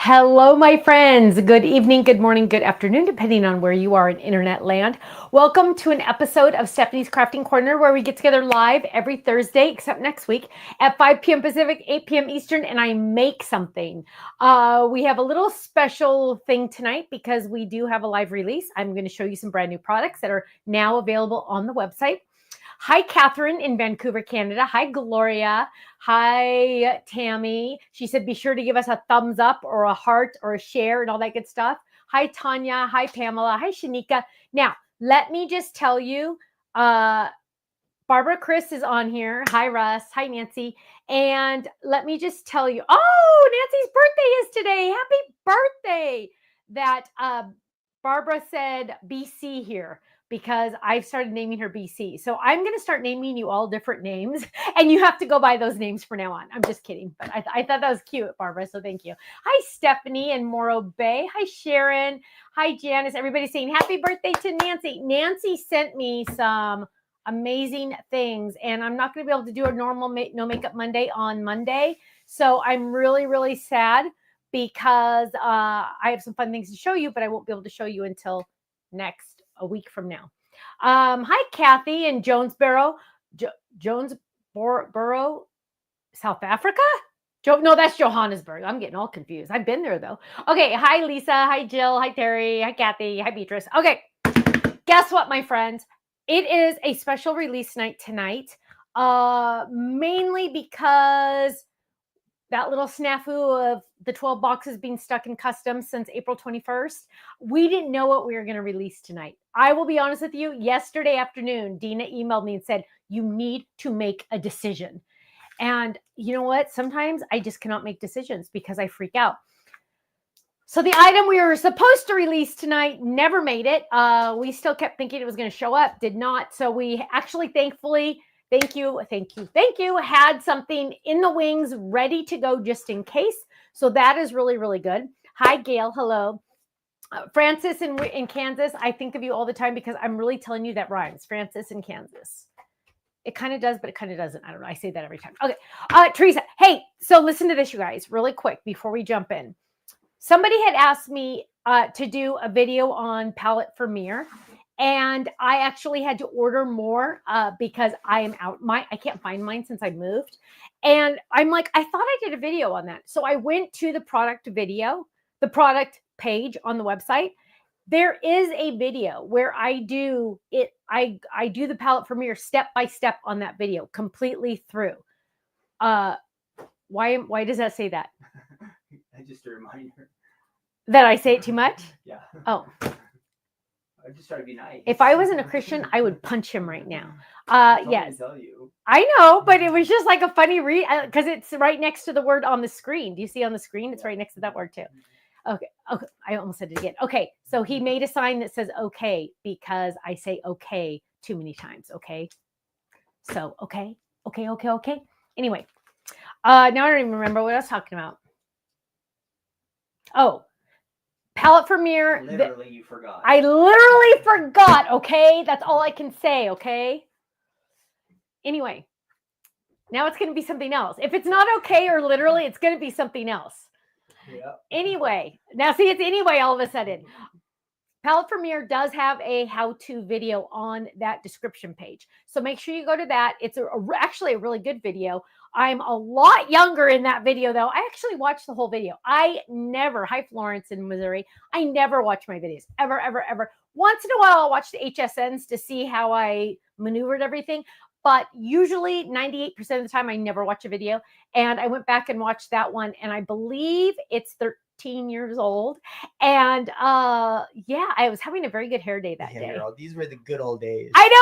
Hello, my friends. Good evening, good morning, good afternoon, depending on where you are in internet land. Welcome to an episode of Stephanie's Crafting Corner, where we get together live every Thursday, except next week, at 5 p.m. Pacific, 8 p.m. Eastern, and I make something. We have a little special thing tonight because we do have a live release. I'm going to show you some brand new products that are now available on the website. Hi, Catherine in Vancouver, Canada. Hi, Gloria. Hi, Tammy. She said, be sure to give us a thumbs up or a heart or a share and all that good stuff. Hi, Tanya. Hi, Pamela. Hi, Shanika. Now, let me just tell you, Barbara Chris is on here. Hi, Russ. Hi, Nancy. And let me just tell you, oh, Nancy's birthday is today. Happy birthday. That Barbara said BC here, because I've started naming her BC. So I'm going to start naming you all different names, and you have to go by those names from now on. I'm just kidding, but I thought that was cute, Barbara, so thank you. Hi, Stephanie in Morro Bay. Hi, Sharon. Hi, Janice. Everybody's saying happy birthday to Nancy. Nancy sent me some amazing things, and I'm not going to be able to do a normal No Makeup Monday on Monday, so I'm really, really sad because I have some fun things to show you, but I won't be able to show you until a week from now. Hi, Kathy in Jonesboro, Jonesboro, South Africa? No, that's Johannesburg. I'm getting all confused. I've been there, though. Okay, hi, Lisa. Hi, Jill. Hi, Terry. Hi, Kathy. Hi, Beatrice. Okay, guess what, my friends? It is a special release night tonight, mainly because that little snafu of the 12 boxes being stuck in customs since April 21st, we didn't know what we were going to release tonight. I will be honest with you, yesterday afternoon, Dina emailed me and said, you need to make a decision. And you know what? Sometimes I just cannot make decisions because I freak out. So the item we were supposed to release tonight never made it. We still kept thinking it was going to show up, did not. So we actually, thankfully, Thank you. Had something in the wings ready to go just in case. So that is really, really good. Hi, Gail. Hello. Francis in Kansas. I think of you all the time because I'm really telling you that rhymes. Francis in Kansas. It kind of does, but it kind of doesn't. I don't know. I say that every time. Okay. Teresa. Hey, so listen to this, you guys, really quick before we jump in. Somebody had asked me to do a video on palette for mirror. And I actually had to order more because I am out. I can't find mine since I moved. And I'm like, I thought I did a video on that. So I went to the product page on the website. There is a video where I do it. I do the palette for mirror step by step on that video, completely through. Why does that say that? Just a reminder. That I say it too much? Yeah. Oh. I just try to be nice. If I wasn't a Christian, I would punch him right now. Yes. Tell you. I know, but it was just like a funny read because it's right next to the word on the screen. Do you see on the screen? It's right next to that word too. Okay. I almost said it again. Okay. So he made a sign that says okay because I say okay too many times. Okay. So okay. Anyway, now I don't even remember what I was talking about. Oh. Palette for mirror. Literally, you forgot. I literally forgot, okay? That's all I can say, okay? Anyway, now it's going to be something else. If it's not okay or literally, it's going to be something else. Yeah. Anyway, now see, it's anyway all of a sudden. Palette for mirror does have a how-to video on that description page. So make sure you go to that. It's actually a really good video. I'm a lot younger in that video, though. I actually watched the whole video. Hi, Florence in Missouri. I never watch my videos, ever. Once in a while, I'll watch the HSNs to see how I maneuvered everything. But usually 98% of the time, I never watch a video. And I went back and watched that one, and I believe it's 13 years old. And I was having a very good hair day that day. Girl, these were the good old days. I know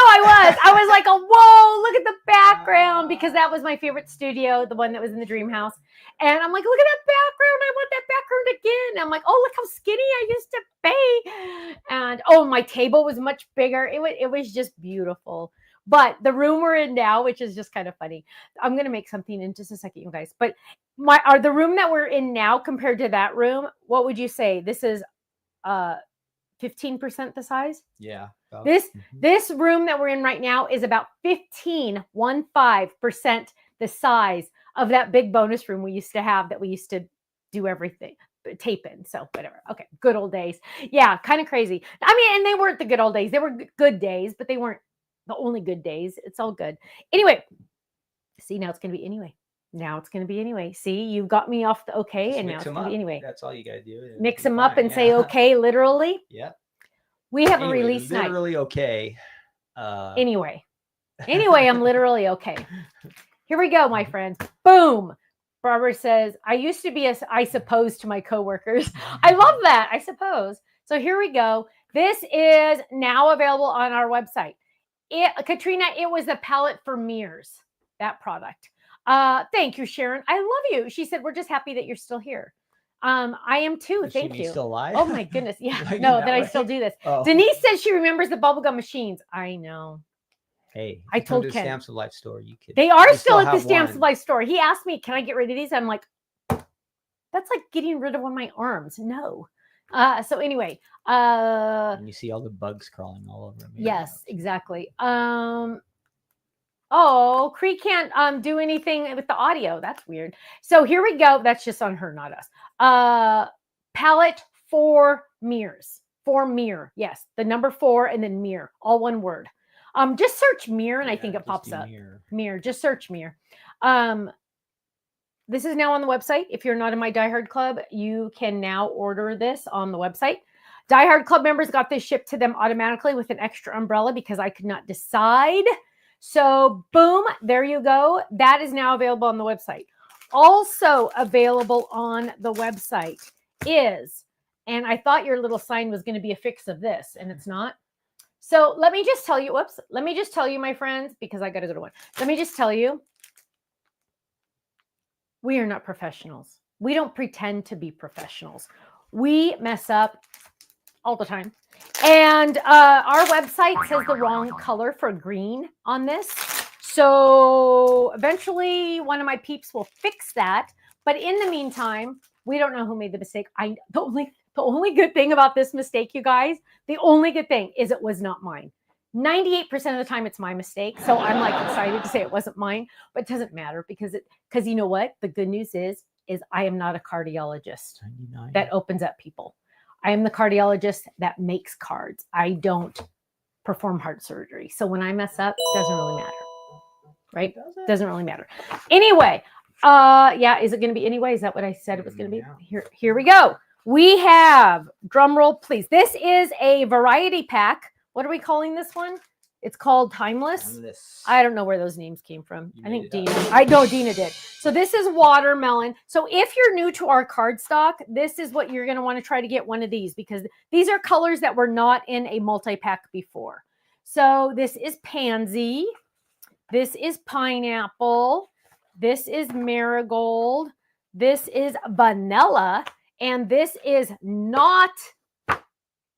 I was like, whoa, look at the background, because that was my favorite studio, the one that was in the dream house. And I'm like, look at that background. I want that background again. I'm like, oh, look how skinny I used to be. And my table was much bigger. It was just beautiful. But the room we're in now, which is just kind of funny, I'm going to make something in just a second, you guys. But the room that we're in now compared to that room, what would you say? This is 15% the size? Yeah. This room that we're in right now is about 15% the size of that big bonus room we used to have that we used to do everything. tape in. So whatever. Okay. Good old days. Yeah. Kind of crazy. I mean, and they weren't the good old days. They were good days, but they weren't the only good days. It's all good. Anyway, see, now it's going to be anyway. Now it's going to be anyway. See, you got me off the okay, Just and now mix it's them going to be up. anyway. That's all you gotta do. Mix You're them up fine, and say okay, literally. Yeah. We have Anyway, a release night. literally okay. Anyway, I'm literally okay. Here we go, my friends. Boom. Barbara says, I used to be I suppose to my coworkers. I love that. I suppose. So here we go. This is now available on our website. Katrina, it was a palette for mirrors, that product. Thank you, Sharon. I love you. She said, we're just happy that you're still here. I am too. Thank you. Still alive? Oh my goodness. Yeah. Like no, that that I way? still do this. Oh. Denise says she remembers the bubblegum machines. I know. Hey, I told to the Ken. Stamps of Life store. You could. They are they still at the have Stamps of one. Life store. He asked me, can I get rid of these? I'm like, that's like getting rid of one of my arms. No. So anyway, And you see all the bugs crawling all over them. yes, exactly. Oh, Cree can't do anything with the audio. That's weird. So here we go. That's just on her, not us. Palette for mirrors. For mirror. Yes. The number 4 and then mirror. All one word. Just search mirror and I think it pops up. Mirror. Just search mirror. This is now on the website. If you're not in my Die Hard Club, you can now order this on the website. Die Hard Club members got this shipped to them automatically with an extra umbrella because I could not decide. So boom, there you go. That is now available on the website. Also available on the website is, and I thought your little sign was going to be a fix of this, and it's not. So let me just tell you, let me just tell you, my friends, because I got to go to one. Let me just tell you, we are not professionals. We don't pretend to be professionals. We mess up all the time. And our website says the wrong color for green on this. So eventually one of my peeps will fix that. But in the meantime, we don't know who made the mistake. The only good thing about this mistake, you guys, the only good thing is it was not mine. 98% of the time it's my mistake. So I'm like excited to say it wasn't mine, but it doesn't matter because you know what? The good news is I am not a cardiologist that opens up people. I am the cardiologist that makes cards. I don't perform heart surgery. So when I mess up, it doesn't really matter. Right? Doesn't really matter. Anyway, yeah, is it going to be anyway? Is that what I said it was going to be? Here we go. We have, drum roll, please. This is a variety pack. What are we calling this one? It's called Timeless. I don't know where those names came from. I think Dina. I know Dina did. So this is watermelon. So if you're new to our cardstock, this is what you're going to want to try to get one of these because these are colors that were not in a multi-pack before. So this is pansy. This is pineapple. This is marigold. This is vanilla. And this is not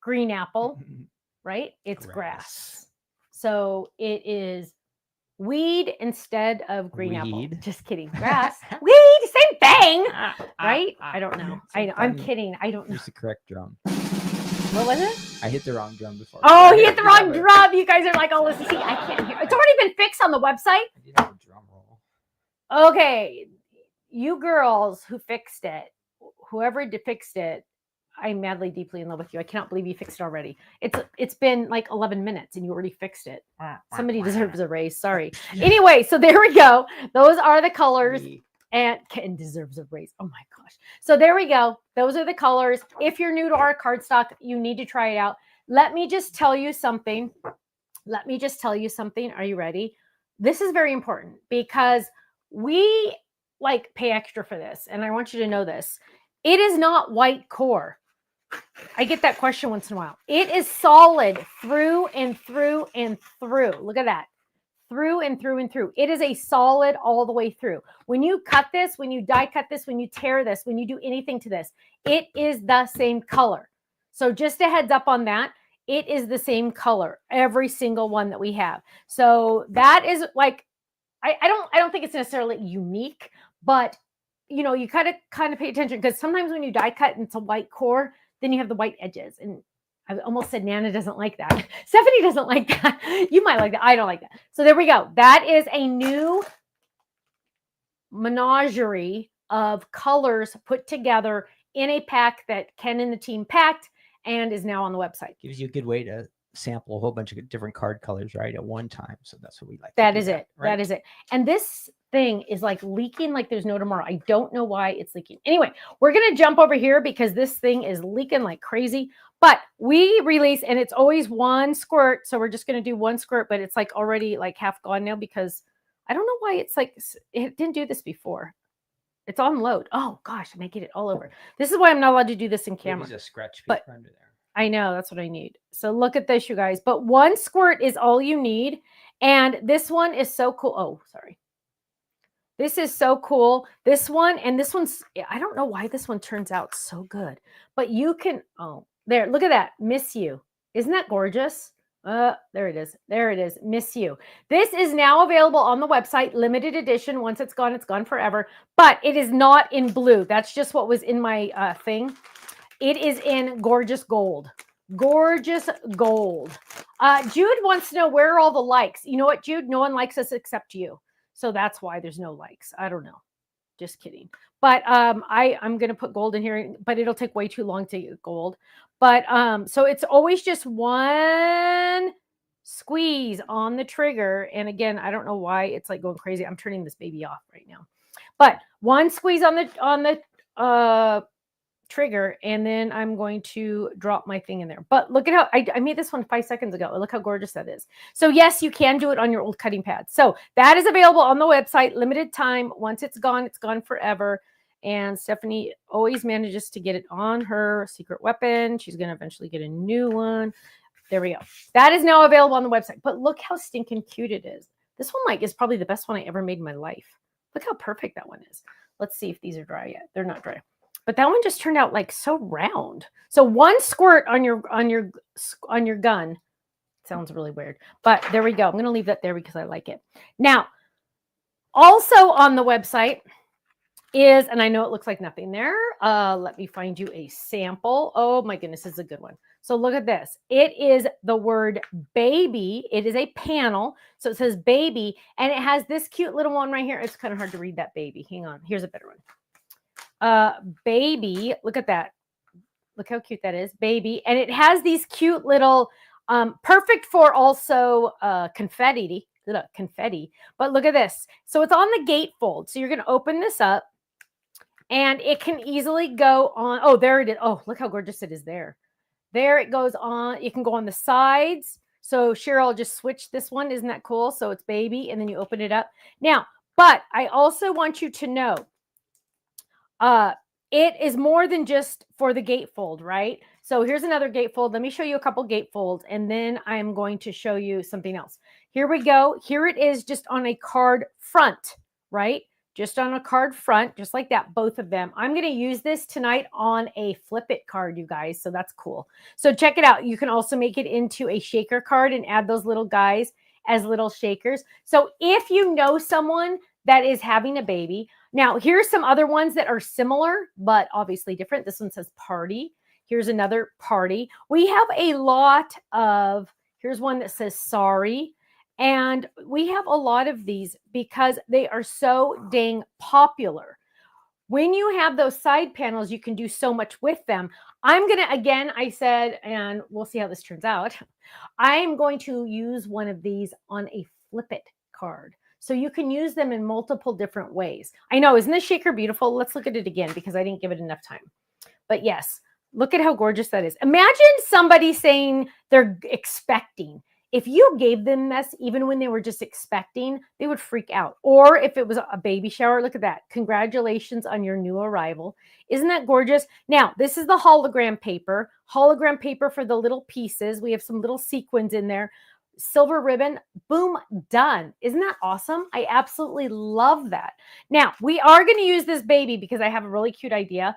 green apple, right? It's grass. So it is weed instead of green apple. Just kidding. Grass. Weed, same thing. Right? I don't know. I'm kidding. I don't know. Here's the correct drum. What was it? I hit the wrong drum before. Oh, he hit the wrong drum. You guys are like, oh, listen, see, I can't hear. It's already been fixed on the website. I did have a drum roll. Okay. You girls who fixed it, whoever fixed it, I'm madly, deeply in love with you. I cannot believe you fixed it already. It's been like 11 minutes and you already fixed it. Somebody deserves a raise. Sorry. Anyway, so there we go. Those are the colors. And Ken deserves a raise. Oh my gosh. So there we go. Those are the colors. If you're new to our cardstock, you need to try it out. Let me just tell you something. Are you ready? This is very important because we pay extra for this. And I want you to know this. It is not white core. I get that question once in a while. It is solid through and through and through. Look at that. Through and through and through. It is a solid all the way through. When you cut this, when you die cut this, when you tear this, when you do anything to this, it is the same color. So just a heads up on that. It is the same color, every single one that we have. So that is like, I don't think it's necessarily unique, but you know, you kind of pay attention because sometimes when you die cut and it's a white core, then you have the white edges. And I almost said Nana doesn't like that. Stephanie doesn't like that. You might like that. I don't like that. So there we go. That is a new menagerie of colors put together in a pack that Ken and the team packed and is now on the website. Gives you a good way to sample a whole bunch of different card colors, right, at one time. So that's what we like. That to do is it. Right? That is it. And this thing is like leaking like there's no tomorrow. I don't know why it's leaking. Anyway, we're going to jump over here because this thing is leaking like crazy. But we release, and it's always one squirt. So we're just going to do one squirt, but it's like already like half gone now because I don't know why it's like, it didn't do this before. It's on load. Oh gosh, I may get it all over. This is why I'm not allowed to do this in camera. There's a scratch But paper under there. I know, that's what I need. So look at this, you guys. But one squirt is all you need. And this one is so cool. Oh, sorry. This is so cool. This one, and this one's, I don't know why this one turns out so good. But you can, oh, there, look at that. Miss You. Isn't that gorgeous? There it is. There it is. Miss You. This is now available on the website, limited edition. Once it's gone forever. But it is not in blue. That's just what was in my thing. It is in gorgeous gold. Gorgeous gold. Jude wants to know, where are all the likes? You know what, Jude? No one likes us except you. So that's why there's no likes. I don't know. Just kidding. But I'm going to put gold in here, but it'll take way too long to get gold. But so it's always just one squeeze on the trigger. And again, I don't know why it's like going crazy. I'm turning this baby off right now. But one squeeze on the trigger, and then I'm going to drop my thing in there. But look at how I made this one 5 seconds ago. Look how gorgeous that is. So yes, you can do it on your old cutting pad. So that is available on the website, limited time. Once it's gone forever. And Stephanie always manages to get it on her secret weapon. She's going to eventually get a new one. There we go. That is now available on the website. But look how stinking cute it is. This one is probably the best one I ever made in my life. Look how perfect that one is. Let's see if these are dry yet. They're not dry. But that one just turned out like so round. So one squirt on your gun. Sounds really weird. But there we go. I'm going to leave that there because I like it. Now, also on the website is, and I know it looks like nothing there. Let me find you a sample. Oh my goodness, this is a good one. So look at this. It is the word baby. It is a panel. So it says baby, and it has this cute little one right here. It's kind of hard to read that baby. Hang on. Here's a better one. Baby, look at that. Look how cute that is, baby. And it has these cute little, perfect for also confetti. But look at this. So it's on the gatefold. So you're going to open this up, and it can easily go on. Oh, there it is. Oh, look how gorgeous it is there. There it goes on. You can go on the sides. So Cheryl just switched this one. Isn't that cool? So it's baby, and then you open it up. Now, but I also want you to know, it is more than just for the gatefold, right? So here's another gatefold. Let me show you a couple gatefolds, and then I'm going to show you something else. Here we go. Here it is just on a card front, right? Just on a card front, just like that, both of them. I'm going to use this tonight on a flip it card, you guys. So that's cool. So check it out. You can also make it into a shaker card and add those little guys as little shakers. So if you know someone that is having a baby, now here's some other ones that are similar, but obviously different. This one says party. Here's another party. We have a lot of, here's one that says sorry. And we have a lot of these because they are so dang popular. When you have those side panels, you can do so much with them. I'm going to, again, I said, and we'll see how this turns out. I'm going to use one of these on a flip it card. So you can use them in multiple different ways. I know, isn't this shaker beautiful? Let's look at it again because I didn't give it enough time. But yes, look at how gorgeous that is. Imagine somebody saying they're expecting. If you gave them this, even when they were just expecting, they would freak out. Or if it was a baby shower, look at that. Congratulations on your new arrival. Isn't that gorgeous? Now, this is the hologram paper for the little pieces. We have some little sequins in there. Silver ribbon, boom, done. Isn't that awesome? I absolutely love that. Now, we are going to use this baby because I have a really cute idea.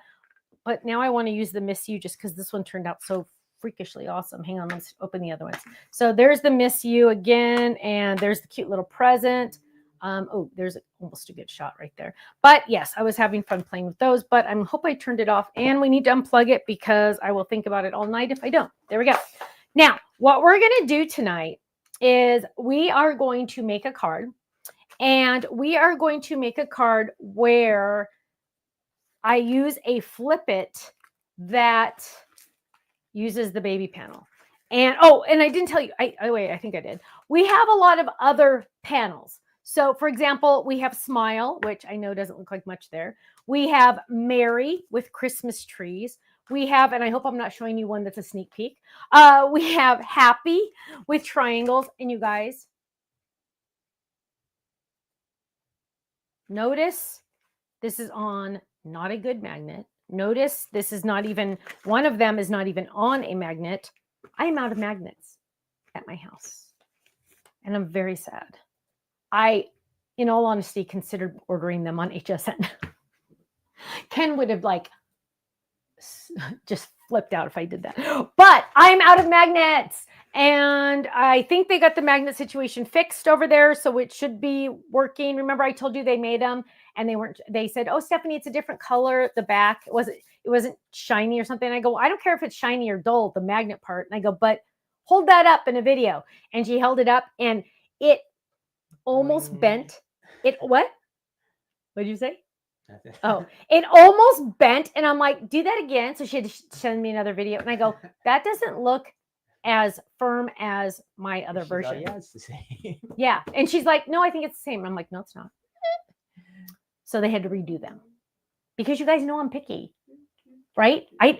But now I want to use the Miss You just because this one turned out so freakishly awesome. Hang on, let's open the other ones. So there's the Miss You again, and there's the cute little present. Oh, there's almost a good shot right there. But yes, I was having fun playing with those, but I hope I turned it off, and we need to unplug it because I will think about it all night if I don't. There we go. Now, what we're going to do tonight is we are going to make a card, and we are going to make a card where I use a flip it that uses the baby panel. And and I didn't tell you, wait, I think I did. We have a lot of other panels. So for example, we have Smile, which I know doesn't look like much there. We have Merry with Christmas trees. We have, and I hope I'm not showing you one that's a sneak peek. We have Happy with triangles. And you guys, notice this is on not a good magnet. Notice this is not even, one of them is not even on a magnet. I am out of magnets at my house. And I'm very sad. I, in all honesty, considered ordering them on HSN. Ken would have just flipped out if I did that. But I'm out of magnets. And I think they got the magnet situation fixed over there. So it should be working. Remember, I told you they made them and they said, oh, Stephanie, it's a different color at the back. It wasn't shiny or something. And I go, well, I don't care if it's shiny or dull, the magnet part. And I go, but hold that up in a video. And she held it up and it almost bent. What? What did you say? Oh, it almost bent. And I'm like, do that again. So she had to send me another video. And I go, that doesn't look as firm as my other version. Yeah, it's the same. Yeah. And she's like, no, I think it's the same. I'm like, no, it's not. So they had to redo them because you guys know I'm picky, right? If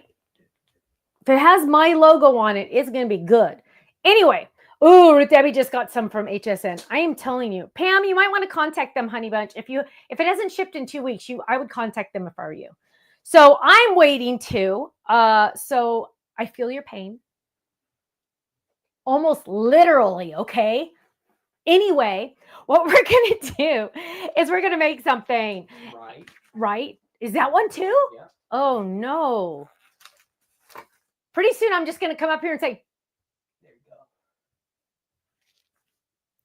it has my logo on it, it's going to be good. Anyway. Oh, Ruth Debbie just got some from HSN. I am telling you, Pam, you might want to contact them, Honey Bunch. If it hasn't shipped in 2 weeks, I would contact them if I were you. So I'm waiting to. So I feel your pain. Almost literally, okay? Anyway, what we're going to do is we're going to make something. Right? Is that one too? Yeah. Oh, no. Pretty soon I'm just going to come up here and say, there you go.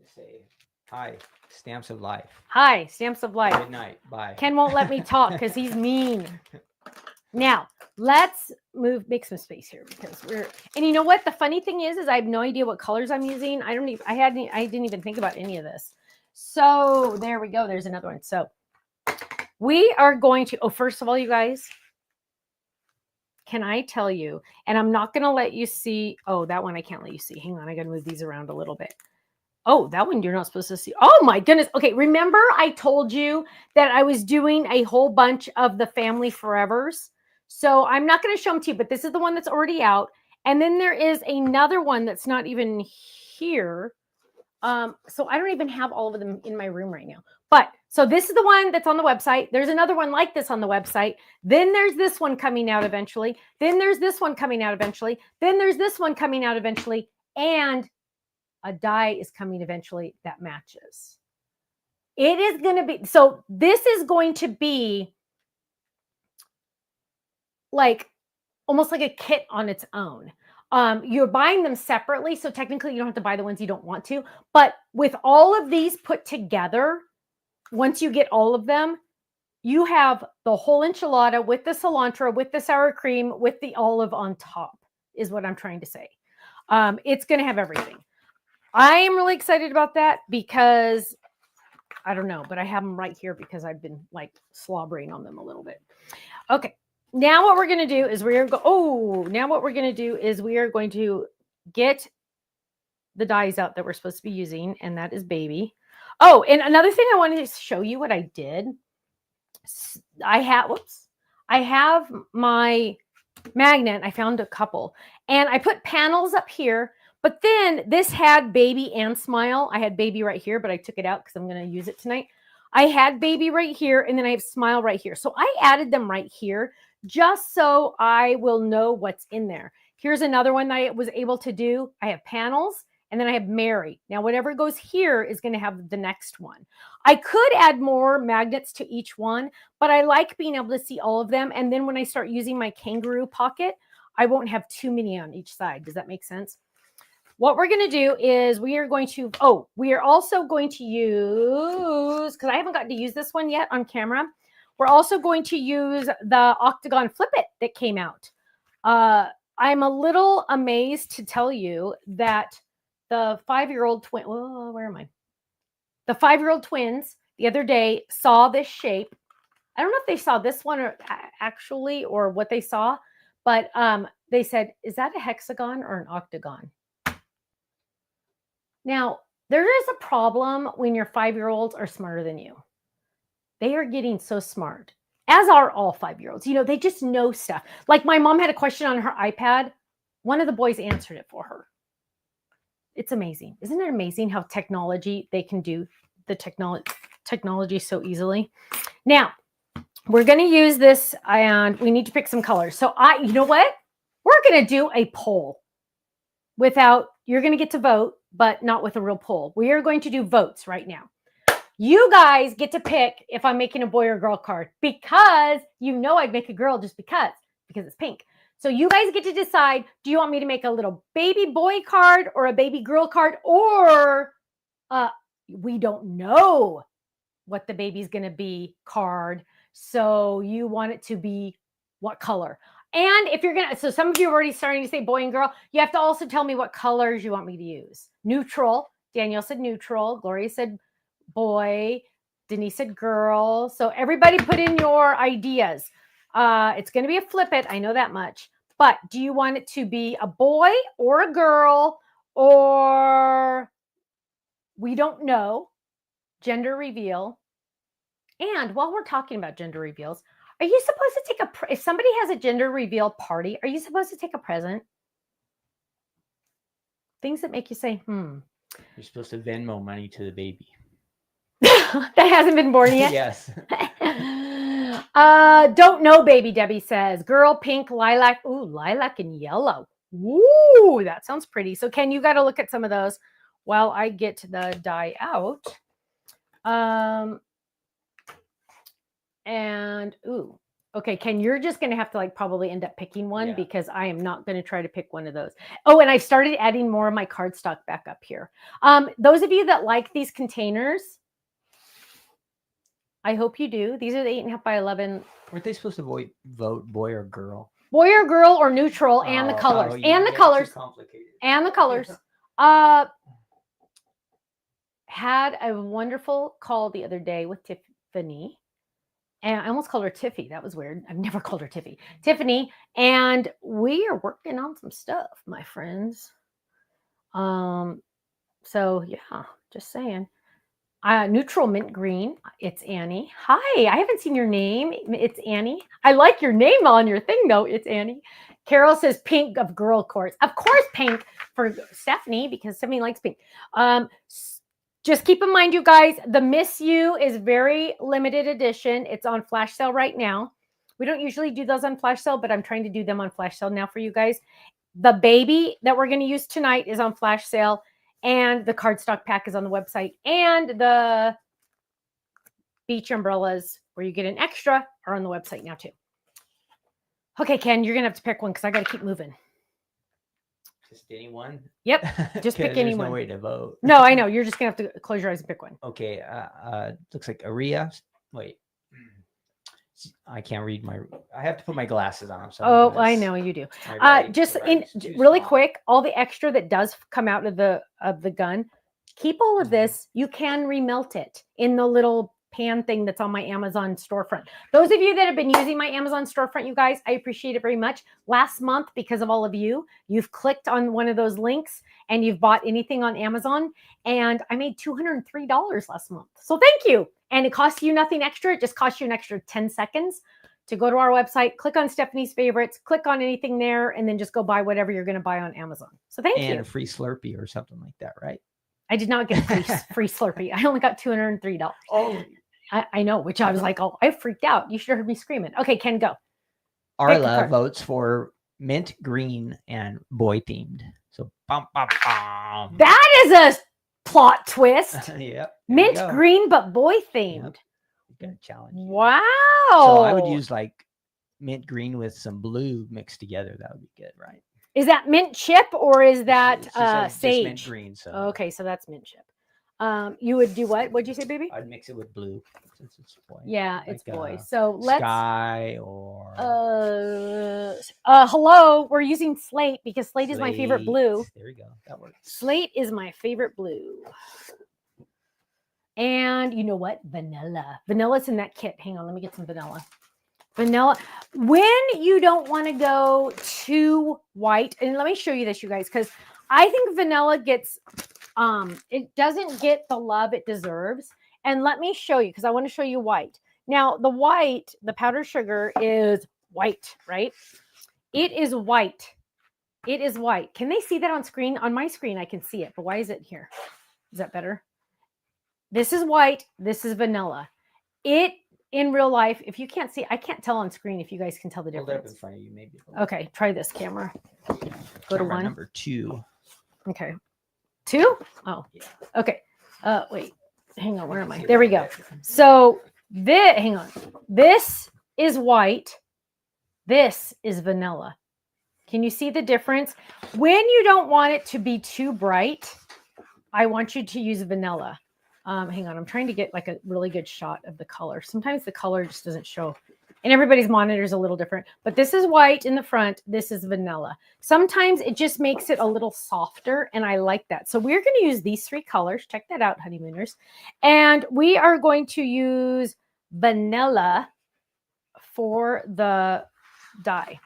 Just say, hi, Stamps of Life. Hi, Stamps of Life. Good night. Bye. Ken won't let me talk because he's mean. Now, let's make some space here because and you know what? The funny thing is I have no idea what colors I'm using. I didn't even think about any of this. So there we go. There's another one. So we are going to, first of all, you guys, can I tell you, and I'm not going to let you see, that one I can't let you see. Hang on. I got to move these around a little bit. Oh, that one you're not supposed to see. Oh my goodness. Okay. Remember I told you that I was doing a whole bunch of the Family Forevers. So I'm not going to show them to you, but this is the one that's already out. And then there is another one that's not even here. So I don't even have all of them in my room right now. But so this is the one that's on the website. There's another one like this on the website. Then there's this one coming out eventually. Then there's this one coming out eventually. Then there's this one coming out eventually. And a die is coming eventually that matches. It is going to be, so this is going to be like almost like a kit on its own. You're buying them separately. So technically you don't have to buy the ones you don't want to, but with all of these put together, once you get all of them, you have the whole enchilada with the cilantro, with the sour cream, with the olive on top is what I'm trying to say. It's going to have everything. I am really excited about that because I don't know, but I have them right here because I've been like slobbering on them a little bit. Okay. Now what we're going to do is we are going to get the dies out that we're supposed to be using, and that is baby. Oh, and another thing I wanted to show you what I did. I have my magnet. I found a couple, and I put panels up here, but then this had baby and Smile. I had baby right here, but I took it out because I'm going to use it tonight. I had baby right here, and then I have Smile right here. So I added them right here just so I will know what's in there. Here's another one that I was able to do. I have panels, and then I have Mary. Now, whatever goes here is going to have the next one. I could add more magnets to each one, but I like being able to see all of them. And then when I start using my kangaroo pocket, I won't have too many on each side. Does that make sense? What we're going to do is we are also going to use, because I haven't gotten to use this one yet on camera, we're also going to use the Octagon Flip It that came out. I'm a little amazed to tell you that the 5-year-old twin, the 5-year-old twins the other day saw this shape I don't know if they saw this one or actually, or what they saw, but they said, is that a hexagon or an octagon? Now, there is a problem when your 5-year-olds are smarter than you. They are getting so smart, as are all 5-year-olds. You know, they just know stuff. Like my mom had a question on her iPad. One of the boys answered it for her. It's amazing. Isn't it amazing how they can do the technology so easily? Now, we're going to use this and we need to pick some colors. So you know what? We're going to do a poll you're going to get to vote, but not with a real poll. We are going to do votes right now. You guys get to pick if I'm making a boy or girl card, because you know I'd make a girl just because it's pink. So you guys get to decide, do you want me to make a little baby boy card or a baby girl card, or we don't know what the baby's going to be card. So you want it to be what color? And if you're so some of you are already starting to say boy and girl, you have to also tell me what colors you want me to use. Neutral. Danielle said neutral. Gloria said boy. Denise said girl. So everybody put in your ideas. It's going to be a flip it. I know that much. But do you want it to be a boy or a girl, or we don't know? Gender reveal. And while we're talking about gender reveals, are you supposed to take if somebody has a gender reveal party, are you supposed to take a present? Things that make you say, You're supposed to Venmo money to the baby. That hasn't been born yet? Yes. Don't know, baby, Debbie says. Girl, pink, lilac. Ooh, lilac and yellow. Ooh, that sounds pretty. So Ken, you got to look at some of those while I get the die out. And ooh, okay, Ken, you're just going to have to probably end up picking one, because I am not going to try to pick one of those. Oh, and I started adding more of my cardstock back up here. Those of you that like these containers, I hope you do. These are the 8.5 by 11. Weren't they supposed to vote boy or girl? Boy or girl or neutral, and the colors. And the colors. And the colors. Had a wonderful call the other day with Tiffany. And I almost called her Tiffy. That was weird. I've never called her Tiffy. Tiffany. And we are working on some stuff, my friends. So yeah, just saying. Neutral mint green. It's Annie. Hi, I haven't seen your name. It's Annie. I like your name on your thing, though. It's Annie. Carol says pink of girl course. Of course, pink for Stephanie, because Stephanie likes pink. Just keep in mind, you guys, the Miss You is very limited edition. It's on flash sale right now. We don't usually do those on flash sale, but I'm trying to do them on flash sale now for you guys. The baby that we're going to use tonight is on flash sale, and the cardstock pack is on the website, and the beach umbrellas where you get an extra are on the website now too. Okay, Ken, you're going to have to pick one because I got to keep moving. Just anyone? Yep. Just pick anyone. There's no way to vote. No, I know. You're just going to have to close your eyes and pick one. Okay. Looks like Aria. Wait. I can't read I have to put my glasses on. So I know you do. Just really quick, all the extra that does come out of the gun, keep all of this. You can remelt it in the little pan thing that's on my Amazon storefront. Those of you that have been using my Amazon storefront, you guys, I appreciate it very much. Last month, because of all of you, you've clicked on one of those links and you've bought anything on Amazon, and I made $203 last month. So thank you. And it costs you nothing extra. It just costs you an extra 10 seconds to go to our website, click on Stephanie's favorites, click on anything there, and then just go buy whatever you're going to buy on Amazon. So thank you. And a free Slurpee or something like that, right? I did not get a free Slurpee. I only got $203. Oh, I know, which I was like, oh, I freaked out. You should have heard me screaming. Okay, Ken, go. Arla votes for mint green and boy themed. So, that is a plot twist. Yeah. Mint green, but boy themed. Yep. Got a challenge. Wow. So I would use mint green with some blue mixed together. That would be good, right? Is that mint chip or is that sage? Mint green. So okay, so that's mint chip. You would do what? What'd you say, baby? I'd mix it with blue since it's boy. Yeah, it's boy. So let's sky or hello. We're using slate because slate is my favorite blue. There we go. That works. Slate is my favorite blue. And you know what? Vanilla. Vanilla's in that kit. Hang on, let me get some vanilla. Vanilla. When you don't want to go too white, and let me show you this, you guys, because I think vanilla gets, it doesn't get the love it deserves. And let me show you, because I want to show you white. Now, the white, the powdered sugar is white, right? It is white. It is white. Can they see that on screen? On my screen, I can see it, but why is it here? Is that better? This is white. This is vanilla. It, in real life, if you can't see, I can't tell on screen if you guys can tell the Hold it up difference. in front of you, maybe. Okay, try this camera. Go to Camera 1. number 2. Okay. 2? Oh, Yeah. okay. Wait, hang on. Where am I? There we go. So this, hang on. This is white. This is vanilla. Can you see the difference? When you don't want it to be too bright, I want you to use vanilla. Hang on. I'm trying to get like a really good shot of the color. Sometimes the color just doesn't show. And everybody's monitor is a little different. But this is white in the front. This is vanilla. Sometimes it just makes it a little softer, and I like that. So we're going to use these 3 colors. Check that out, honeymooners. And we are going to use vanilla for the dye.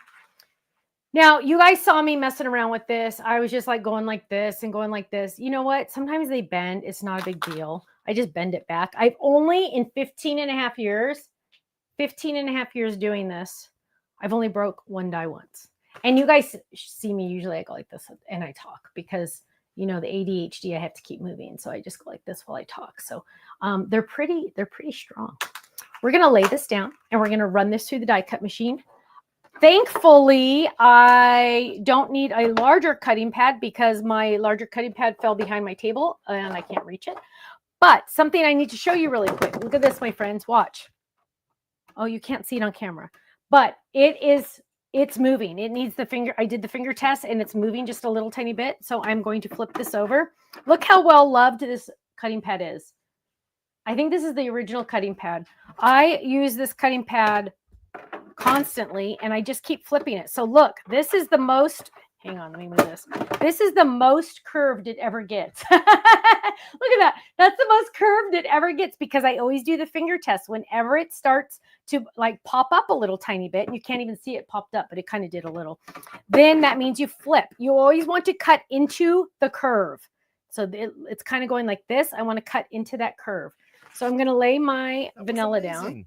Now, you guys saw me messing around with this. I was just like going like this and going like this. You know what? Sometimes they bend. It's not a big deal. I just bend it back. I've only, in 15 and a half years doing this, I've only broke 1 die once. And you guys see me usually I go like this and I talk because, you know, the ADHD, I have to keep moving. So I just go like this while I talk. So they're pretty strong. We're going to lay this down and we're going to run this through the die cut machine. Thankfully, I don't need a larger cutting pad because my larger cutting pad fell behind my table and I can't reach it. But something I need to show you really quick. Look at this, my friends. Watch. Oh, you can't see it on camera. But it's moving. It needs the finger. I did the finger test and it's moving just a little tiny bit. So I'm going to flip this over. Look how well loved this cutting pad is. I think this is the original cutting pad. I use this cutting pad constantly and I just keep flipping it. So look, this is the most, hang on, let me move this. This is the most curved it ever gets. Look at that. That's the most curved it ever gets because I always do the finger test whenever it starts to like pop up a little tiny bit. And you can't even see it popped up, but it kind of did a little. Then that means you flip. You always want to cut into the curve. So it's kind of going like this. I want to cut into that curve. So I'm going to lay my vanilla down.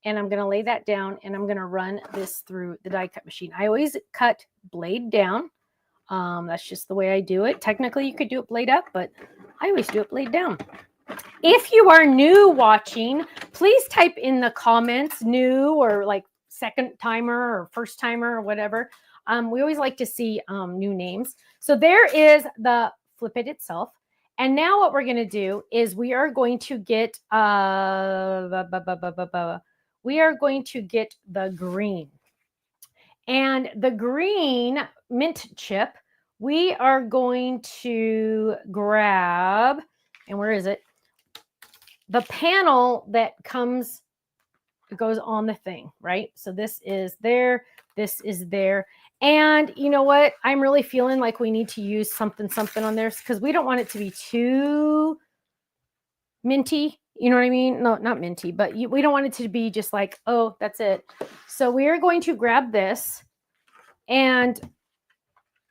And I'm going to lay that down and I'm going to run this through the die cut machine. I always cut blade down. That's just the way I do it. Technically, you could do it blade up, but I always do it blade down. If you are new watching, please type in the comments, new or like second timer or first timer or whatever. We always like to see new names. So there is the flip it itself. And now what we're going to do is we are going to get the green. And the green mint chip, we are going to grab, and where is it? The panel that goes on the thing, right? So this is there, this is there. And you know what? I'm really feeling like we need to use something on there because we don't want it to be too minty. You know what I mean? No, not minty, but we don't want it to be just like, oh, that's it. So we are going to grab this. And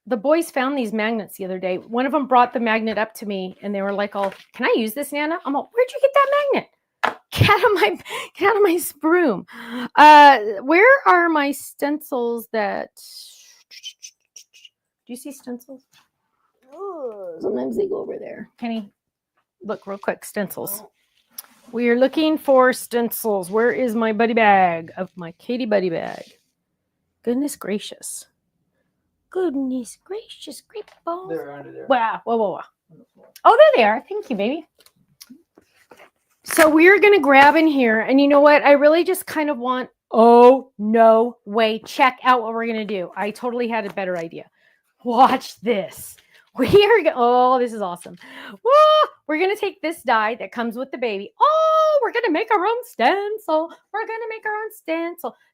the boys found these magnets the other day. One of them brought the magnet up to me and they were like, oh, can I use this, Nana? I'm like, where'd you get that magnet? Get out of my broom. Where are my stencils that... Do you see stencils? Oh, sometimes they go over there. Kenny, look real quick. Stencils. We are looking for stencils. Where is my buddy bag of my Katie buddy bag? Goodness gracious. Goodness gracious. Great balls. They're under there. Wow. Whoa. Oh, there they are. Thank you, baby. So we're going to grab in here. And you know what? I really just kind of want, oh, no way. Check out what we're going to do. I totally had a better idea. Watch this. This is awesome. Whoa, we're going to take this die that comes with the baby. Oh, we're going to make our own stencil.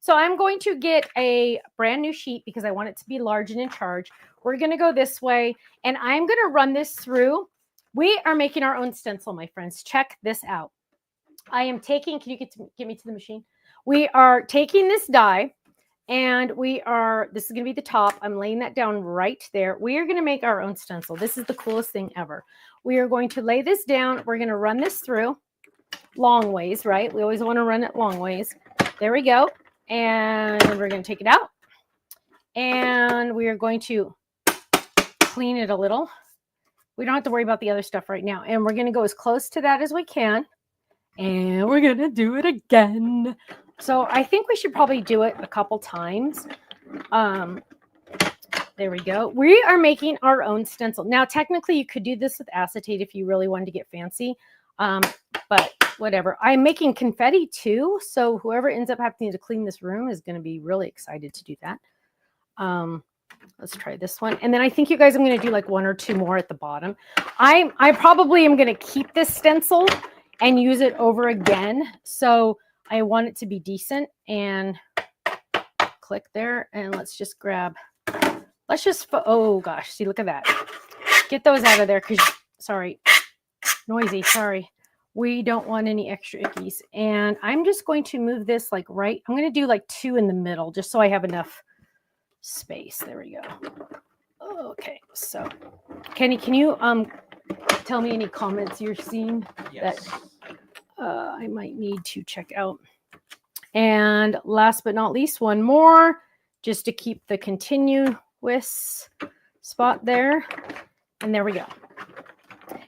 So I'm going to get a brand new sheet because I want it to be large and in charge. We're going to go this way and I'm going to run this through We are making our own stencil, my friends. Check this out. I am taking, can you get me to the machine? We are taking this die and this is going to be the top. I'm laying that down right there. We are going to make our own stencil. This is the coolest thing ever. We are going to lay this down. We're going to run this through long ways, right? We always want to run it long ways. There we go. And we're going to take it out. And we are going to clean it a little. We don't have to worry about the other stuff right now. And we're going to go as close to that as we can. And we're going to do it again. So I think we should probably do it a couple times. There we go. We are making our own stencil. Now, technically, you could do this with acetate if you really wanted to get fancy. But whatever. I'm making confetti too. So whoever ends up having to clean this room is going to be really excited to do that. Let's try this one. And then I think you guys, I'm going to do like 1 or 2 more at the bottom. I probably am going to keep this stencil and use it over again. So I want it to be decent, and click there. And let's just grab, oh gosh, see, look at that. Get those out of there. Sorry, noisy. Sorry. We don't want any extra ickies. And I'm just going to move this like right. I'm going to do like 2 in the middle just so I have enough space. There we go. Okay, so Kenny, can you tell me any comments you're seeing that I might need to check out? And last but not least, one more just to keep the continuous spot there. And there we go.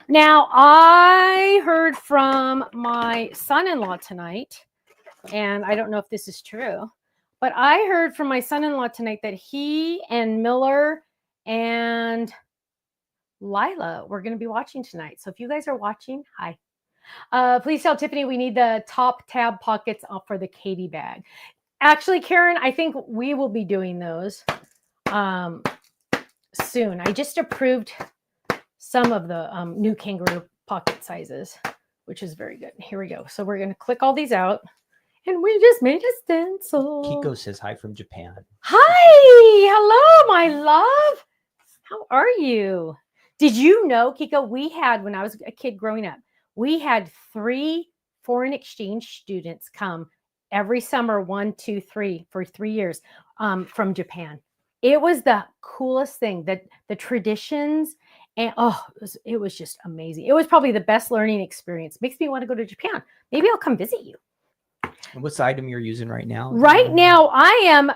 Now, I heard from my son-in-law tonight, and I don't know if this is true, but I heard from my son-in-law tonight that he and Miller and Lila were going to be watching tonight. So if you guys are watching, hi. Please tell Tiffany we need the top tab pockets for the Katie bag. Actually, Karen, I think we will be doing those soon. I just approved some of the new kangaroo pocket sizes, which is very good. Here we go. So we're going to click all these out. And we just made a stencil. Kiko says hi from Japan. Hi. Hello, my love. How are you? Did you know, Kiko, we had, when I was a kid growing up, we had 3 foreign exchange students come every summer, 1, 2, 3, for 3 years from Japan. It was the coolest thing, that the traditions, and it was just amazing. It was probably the best learning experience. Makes me want to go to Japan. Maybe I'll come visit you. And what's the item you're using right now? Right now, I am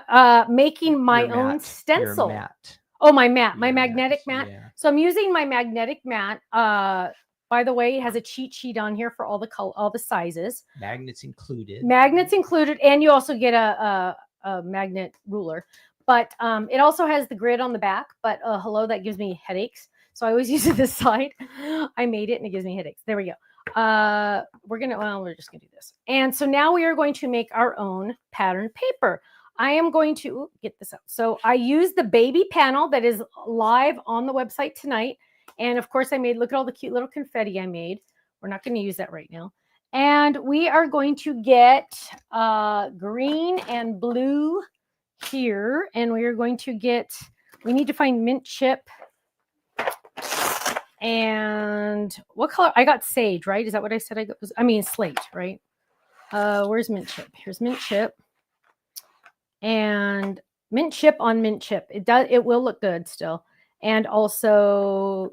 making my own stencil. Your mat. Oh, my mat, my magnetic mat. Yeah. So I'm using my magnetic mat. By the way, it has a cheat sheet on here for all the sizes. Magnets included. Magnets included, and you also get a magnet ruler. But it also has the grid on the back. But hello, that gives me headaches. So I always use it this side. I made it, and it gives me headaches. There we go. We're just gonna do this. And so now we are going to make our own pattern paper. I am going to get this out. So I use the baby panel that is live on the website tonight. And of course I made, look at all the cute little confetti I made. We're not going to use that right now. And we are going to get green and blue here. And we are going to get, we need to find mint chip. And what color? I got sage, right? Is that what I said? I mean, slate, right? Where's mint chip? Here's mint chip. And mint chip on mint chip. It will look good still. And also,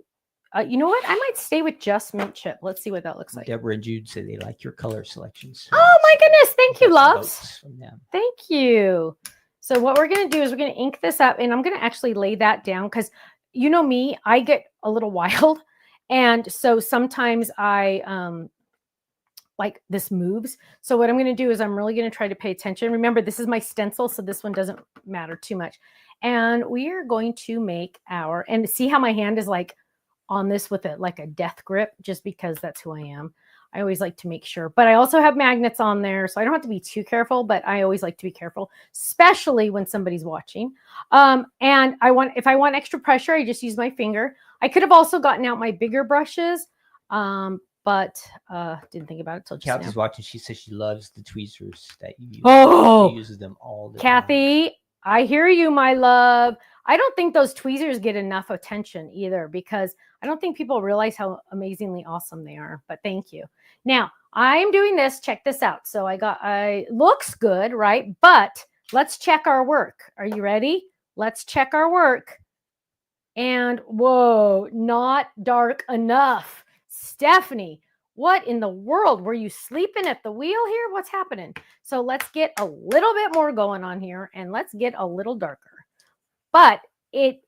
you know what? I might stay with just mint chip. Let's see what that looks like. Deborah and Jude say they like your color selections. Oh my goodness. Thank you, loves. Thank you. So what we're going to do is we're going to ink this up, and I'm going to actually lay that down because you know me, I get a little wild. And so sometimes I, like this moves. So what I'm going to do is I'm really going to try to pay attention. Remember, this is my stencil, so this one doesn't matter too much. And we are going to make and see how my hand is like on this with like a death grip, just because that's who I am. I always like to make sure, but I also have magnets on there, so I don't have to be too careful, but I always like to be careful, especially when somebody's watching. And if I want extra pressure, I just use my finger. I could have also gotten out my bigger brushes, but didn't think about it till just Kathy's now. watching. She says she loves the tweezers that you use. Oh, she uses them all the Kathy, time. I hear you, my love. I don't think those tweezers get enough attention either because I don't think people realize how amazingly awesome they are. But thank you. Now, I'm doing this. Check this out. So looks good, right? But let's check our work. Are you ready? Let's check our work. And whoa, not dark enough. Stephanie, what in the world? Were you sleeping at the wheel here? What's happening? So let's get a little bit more going on here and let's get a little darker. But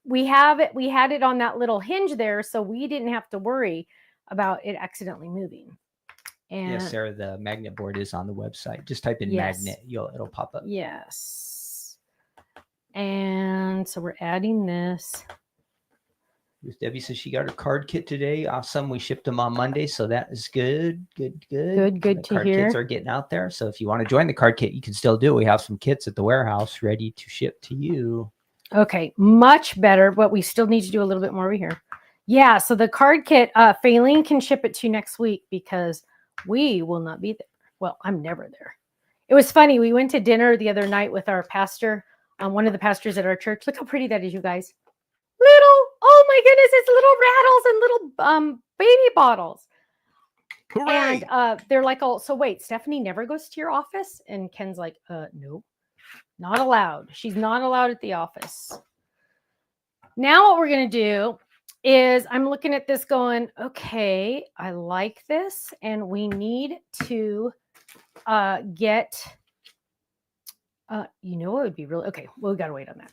we had it on that little hinge there, so we didn't have to worry about it accidentally moving. And yes, Sarah, the magnet board is on the website. Just type in magnet, it'll pop up. Yes. And so we're adding this. Debbie says she got her card kit today. Awesome. We shipped them on Monday, so that is good. Good the to hear. Card kits are getting out there. So if you want to join the card kit, you can still do it. We have some kits at the warehouse ready to ship to you. Okay, much better, but we still need to do a little bit more over here. Yeah, so the card kit, Faylene can ship it to you next week because we will not be there. Well, I'm never there. It was funny. We went to dinner the other night with our pastor, one of the pastors at our church. Look how pretty that is, you guys. Oh my goodness, it's little rattles and little baby bottles. Hooray! And they're like, oh, so wait, Stephanie never goes to your office? And Ken's like, no, not allowed. She's not allowed at the office. Now what we're going to do is I'm looking at this going, okay, I like this. And we need to get, you know, it would be really, okay, well, we got to wait on that.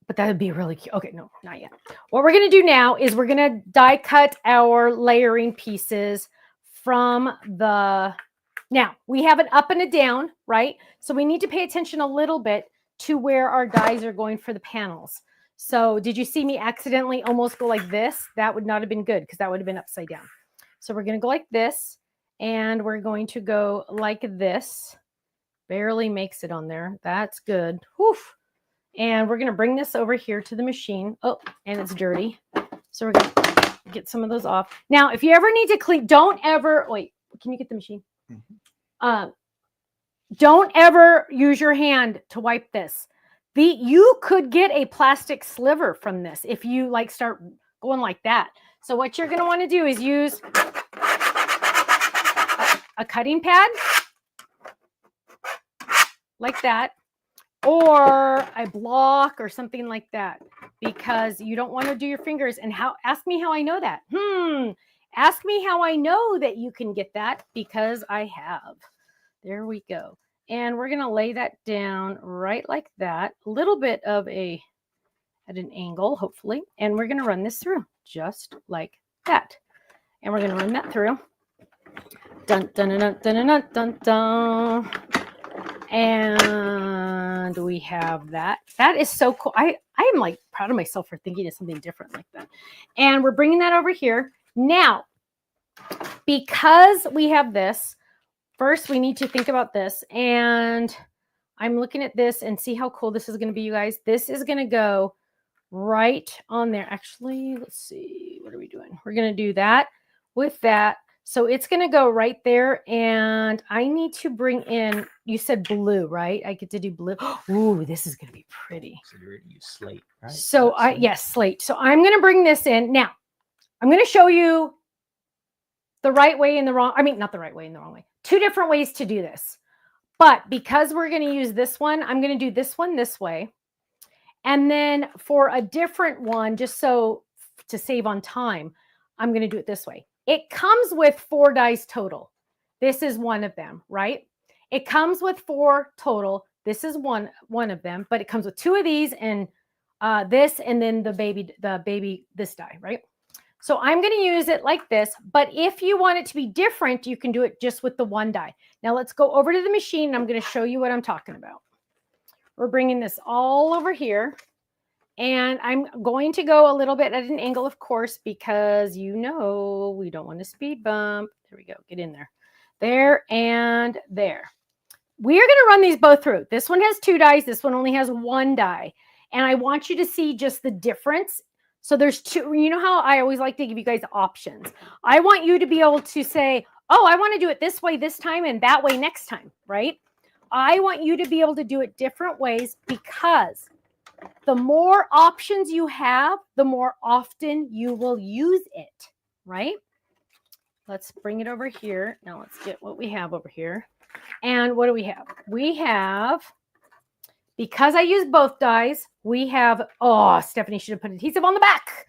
But that would be really cute. Okay, no, not yet. What we're going to do now is we're going to die cut our layering pieces from the, now we have an up and a down, right? So we need to pay attention a little bit to where our dies are going for the panels. So did you see me accidentally almost go like this? That would not have been good because that would have been upside down. So we're going to go like this and we're going to go like this. Barely makes it on there. That's good. Whew. And we're going to bring this over here to the machine. Oh, and it's dirty. So we're going to get some of those off. Now, if you ever need to clean, don't ever, wait, can you get the machine? Mm-hmm. Don't ever use your hand to wipe this. You could get a plastic sliver from this if you like start going like that. So what you're going to want to do is use a cutting pad like that. Or a block or something like that, because you don't want to do your fingers. And ask me how I know that. Ask me how I know that you can get that, because I have. There we go. And we're going to lay that down right like that. A little bit of at an angle, hopefully. And we're going to run this through just like that. And we're going to run that through. Dun, dun, dun, dun, dun, dun, dun. And we have that. That is so cool. I am like proud of myself for thinking of something different like that. And we're bringing that over here. Now, because we have this, first we need to think about this. And I'm looking at this and see how cool this is going to be, you guys. This is going to go right on there. Actually, let's see. What are we doing? We're going to do that with that. So it's going to go right there. And I need to bring in, you said blue, right? I get to do blue. Ooh, this is going to be pretty. So you're going to use slate, right? So yes, slate. So I'm going to bring this in. Now, I'm going to show you the right way and the wrong. I mean, not the right way and the wrong way. Two different ways to do this. But because we're going to use this one, I'm going to do this one this way. And then for a different one, just so to save on time, I'm going to do it this way. It comes with 4 dies total. This is one of them, right? It comes with 4 total. This is one of them, but it comes with 2 of these and this, and then the baby, this die, right? So I'm going to use it like this, but if you want it to be different, you can do it just with the 1 die. Now let's go over to the machine and I'm going to show you what I'm talking about. We're bringing this all over here. And I'm going to go a little bit at an angle, of course, because we don't want to speed bump. There we go. Get in there. There and there. We are going to run these both through. This one has 2 dies. This one only has 1 die. And I want you to see just the difference. So there's 2. You know how I always like to give you guys options. I want you to be able to say, oh, I want to do it this way this time and that way next time, right? I want you to be able to do it different ways, because the more options you have, the more often you will use it, right? Let's bring it over here. Now let's get what we have over here. And what do we have? We have, because I use both dies, we have, oh, Stephanie should have put adhesive on the back.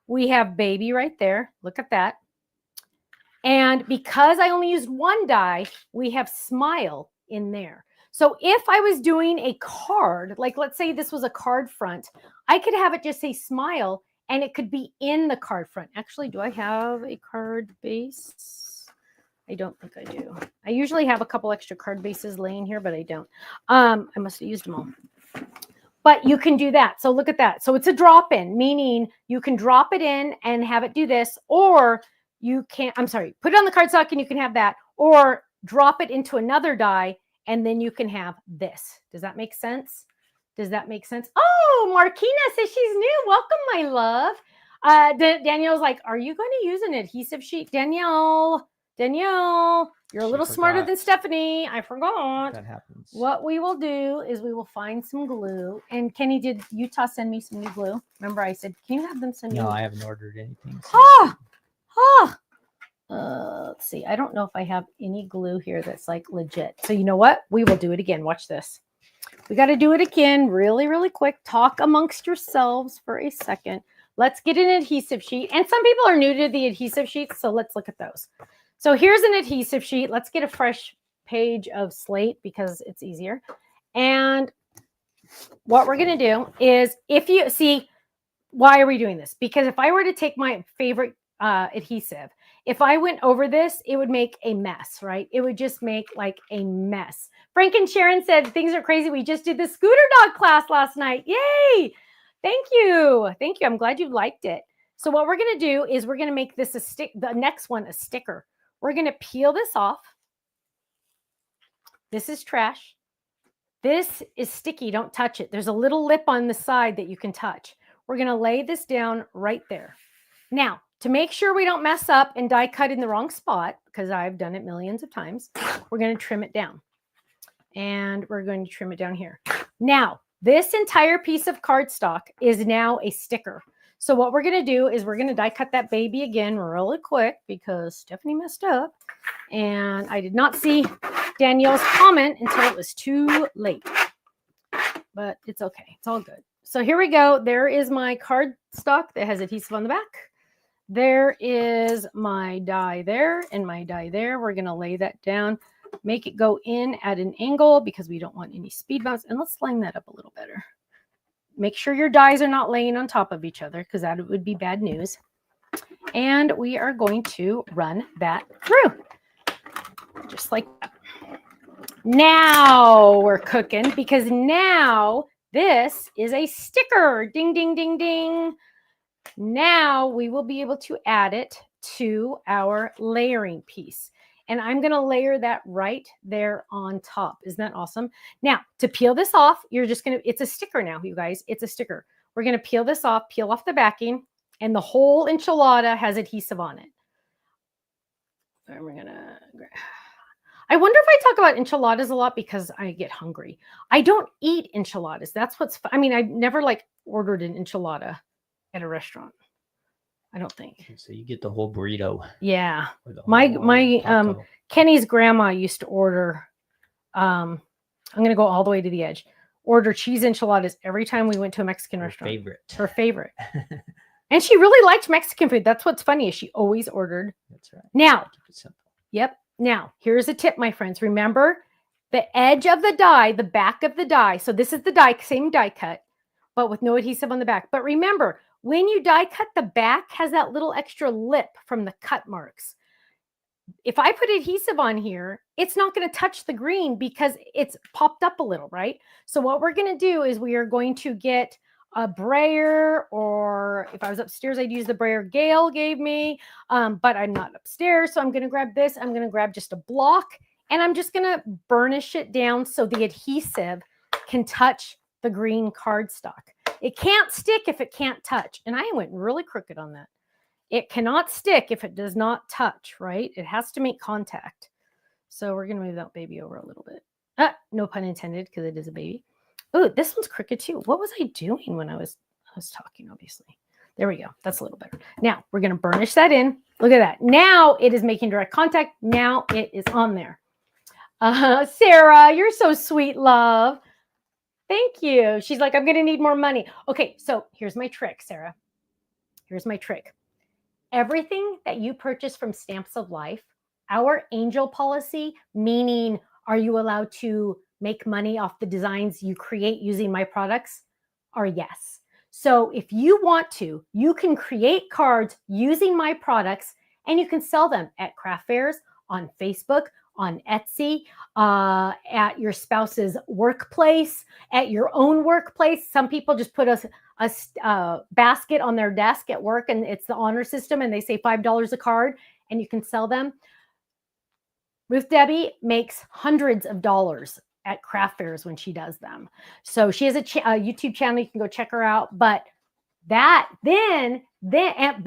We have baby right there. Look at that. And because I only used one die, we have smile in there. So if I was doing a card, like let's say this was a card front, I could have it just say smile and it could be in the card front. Actually, do I have a card base? I don't think I do. I usually have a couple extra card bases laying here, but I don't. I must have used them all. But you can do that. So look at that. So it's a drop in, meaning you can drop it in and have it do this, or you can, I'm sorry, put it on the cardstock and you can have that, or drop it into another die and then you can have this. Does that make sense? Does that make sense? Oh, Marquina says she's new. Welcome, my love. Danielle's like, are you going to use an adhesive sheet? Danielle, you're a little smarter than Stephanie. I forgot. That happens. What we will do is we will find some glue. And Kenny, did Utah send me some new glue? Remember I said, can you have them send me? No, I haven't ordered anything. Let's see. I don't know if I have any glue here that's like legit. So you know what? We will do it again. Watch this. We got to do it again really, really quick. Talk amongst yourselves for a second. Let's get an adhesive sheet. And some people are new to the adhesive sheets, so let's look at those. So here's an adhesive sheet. Let's get a fresh page of slate because it's easier. And what we're going to do is, if you see, why are we doing this? Because if I were to take my favorite adhesive, if I went over this, it would make a mess, right? It would just make like a mess. Frank and Sharon said, things are crazy. We just did the scooter dog class last night. Yay. Thank you. Thank you. I'm glad you liked it. So what we're going to do is we're going to make this the next one, a sticker. We're going to peel this off. This is trash. This is sticky. Don't touch it. There's a little lip on the side that you can touch. We're going to lay this down right there. Now, to make sure we don't mess up and die cut in the wrong spot, because I've done it millions of times, we're going to trim it down. And we're going to trim it down here. Now, this entire piece of cardstock is now a sticker. So what we're going to do is we're going to die cut that baby again really quick because Stephanie messed up. And I did not see Danielle's comment until it was too late. But it's okay. It's all good. So here we go. There is my cardstock that has adhesive on the back. There is my die there and my die there. We're going to lay that down, make it go in at an angle because we don't want any speed bumps. And let's line that up a little better. Make sure your dies are not laying on top of each other because that would be bad news. And we are going to run that through. Just like that. Now we're cooking because now this is a sticker. Ding, ding, ding, ding. Now we will be able to add it to our layering piece. And I'm going to layer that right there on top. Isn't that awesome? Now, to peel this off, you're just going to, it's a sticker now, you guys. It's a sticker. We're going to peel this off, peel off the backing, and the whole enchilada has adhesive on it. And we're going to, I wonder if I talk about enchiladas a lot because I get hungry. I don't eat enchiladas. That's what's, I mean, I've never like ordered an enchilada at a restaurant. I don't think. So you get the whole burrito. Yeah. My Kenny's grandma used to order, I'm going to go all the way to the edge, order cheese enchiladas every time we went to a Mexican restaurant. Her favorite. And she really liked Mexican food. That's what's funny is she always ordered. That's right. Now, keep it simple. Yep. Now, here's a tip, my friends. Remember the edge of the die, the back of the die. So this is the die, same die cut, but with no adhesive on the back. But remember, when you die cut, the back has that little extra lip from the cut marks. If I put adhesive on here, it's not going to touch the green because it's popped up a little, right? So what we're going to do is we are going to get a brayer, or if I was upstairs, I'd use the brayer Gail gave me, but I'm not upstairs. So I'm going to grab this. I'm going to grab just a block and I'm just going to burnish it down so the adhesive can touch the green cardstock. It can't stick if it can't touch. And I went really crooked on that. It cannot stick if it does not touch, right? It has to make contact. So we're going to move that baby over a little bit. No pun intended, because it is a baby. Oh, this one's crooked too. What was I doing when I was talking, obviously? There we go. That's a little better. Now we're going to burnish that in. Look at that. Now it is making direct contact. Now it is on there. Sarah, you're so sweet, love. Thank you. She's like, I'm going to need more money. Okay, so here's my trick, Sarah. Here's my trick. Everything that you purchase from Stamps of Life, our angel policy, meaning are you allowed to make money off the designs you create using my products, are yes. So if you want to, you can create cards using my products and you can sell them at craft fairs, on Facebook, on Etsy, at your spouse's workplace, at your own workplace. Some people just put a basket on their desk at work and it's the honor system and they say $5 a card and you can sell them. Ruth Debbie makes hundreds of dollars at craft fairs when she does them. So she has a YouTube channel. You can go check her out. But but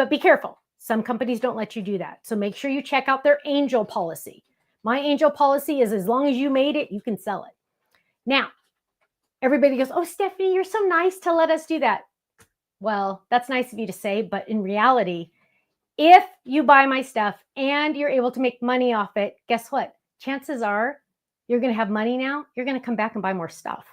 be careful. Some companies don't let you do that. So make sure you check out their angel policy. My angel policy is as long as you made it, you can sell it. Now, everybody goes, oh, Stephanie, you're so nice to let us do that. Well, that's nice of you to say, but in reality, if you buy my stuff and you're able to make money off it, guess what? Chances are you're going to have money now. You're going to come back and buy more stuff.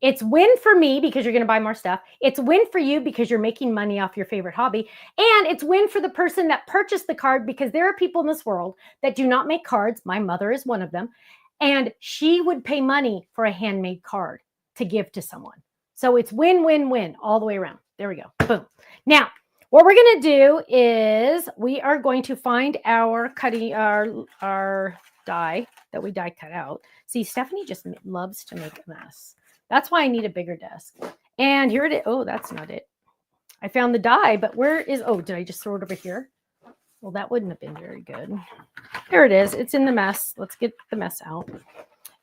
It's win for me because you're going to buy more stuff. It's win for you because you're making money off your favorite hobby. And it's win for the person that purchased the card because there are people in this world that do not make cards. My mother is one of them. And she would pay money for a handmade card to give to someone. So it's win, win, win all the way around. There we go. Boom. Now, what we're going to do is we are going to find our die that we die cut out. See, Stephanie just loves to make a mess. That's why I need a bigger desk. And here it is. Oh, that's not it. I found the die, but where is, oh, did I just throw it over here? Well, that wouldn't have been very good. There it is. It's in the mess. Let's get the mess out.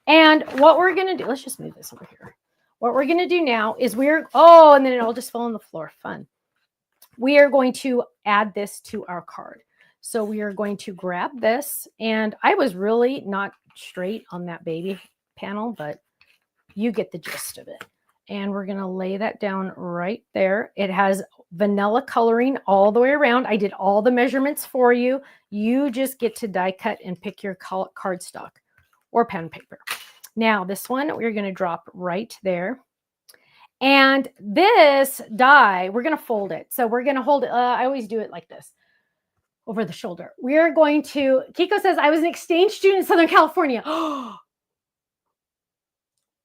And what we're going to do, let's just move this over here. What we're going to do now is and then it all just fell on the floor. Fun. We are going to add this to our card. So we are going to grab this. And I was really not straight on that baby panel, but you get the gist of it. And we're going to lay that down right there. It has vanilla coloring all the way around. I did all the measurements for you. You just get to die cut and pick your cardstock or pen paper. Now this one, we're going to drop right there. And this die, we're going to fold it. So we're going to hold it. I always do it like this, over the shoulder. We're going to, Kiko says, I was an exchange student in Southern California.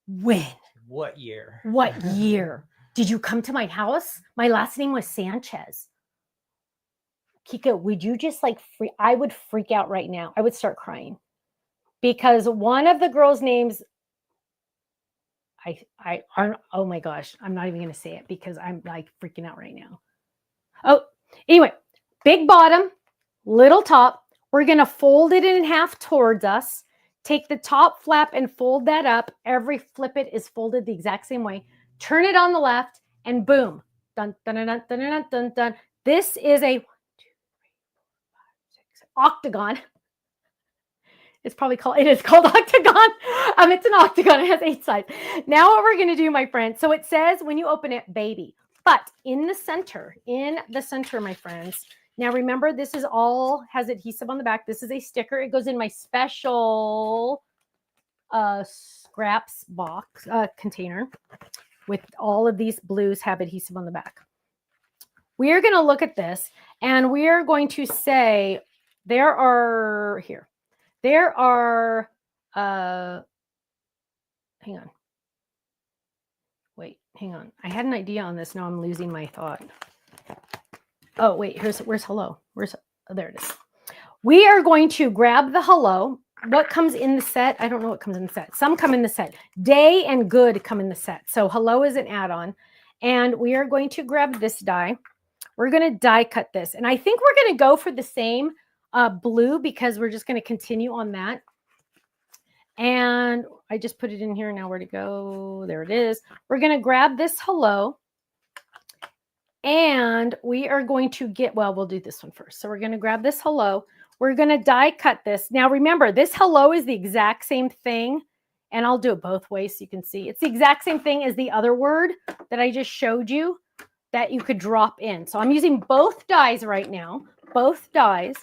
When? What year? What year? Did you come to my house? My last name was Sanchez. Kiko, would you just I would freak out right now. I would start crying. Because one of the girls' names, oh my gosh, I'm not even going to say it because I'm like freaking out right now. Oh, anyway, big bottom, little top. We're going to fold it in half towards us. Take the top flap and fold that up. Every flip it is folded the exact same way. Turn it on the left and boom. Dun, dun, dun, dun, dun, dun, dun, dun. This is a 1, 2, 3, 4, 5, 6, octagon. It's probably called, it is called octagon. It's an octagon. It has 8 sides. Now what we're going to do, my friend. So it says when you open it, baby, but in the center, my friends. Now remember, this is all has adhesive on the back. This is a sticker. It goes in my special scraps box container with all of these blues have adhesive on the back. We are going to look at this and we are going to say there are, hang on. Wait, hang on. I had an idea on this. Now I'm losing my thought. Oh, wait, where's hello? There it is. We are going to grab the hello. What comes in the set? I don't know what comes in the set. Some come in the set. Day and good come in the set. So hello is an add-on. And we are going to grab this die. We're going to die cut this. And I think we're going to go for the same blue because we're just going to continue on that. And I just put it in here. Now where to go? There it is. We're going to grab this hello. And we are going to get, well, we'll do this one first. So we're going to grab this hello. We're going to die cut this. Now remember, this hello is the exact same thing And I'll do it both ways so you can see. It's the exact same thing as the other word that I just showed you that you could drop in. So I'm using both dies right now, both dies.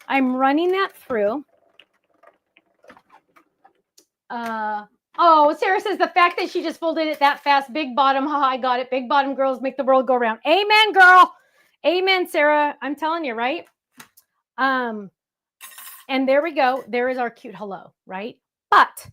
I'm running that through. Oh, Sarah says the fact that she just folded it that fast, big bottom, I got it. Big bottom girls make the world go round. Amen, girl. Amen, Sarah. I'm telling you, right? And there we go. There is our cute hello, right? But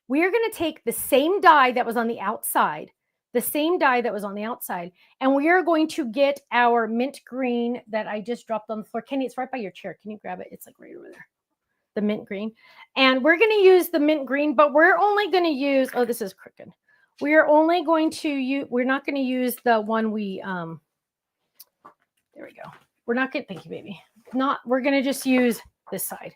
we're going to take the same die that was on the outside, and we are going to get our mint green that I just dropped on the floor. Kenny, it's right by your chair. Can you grab it? It's like right over there. The mint green. And we're going to use the mint green, but we're only going to use, oh, this is crooked. We are only going to use, we're not going to use the one we, there we go. We're not going to, thank you, baby. We're going to just use this side.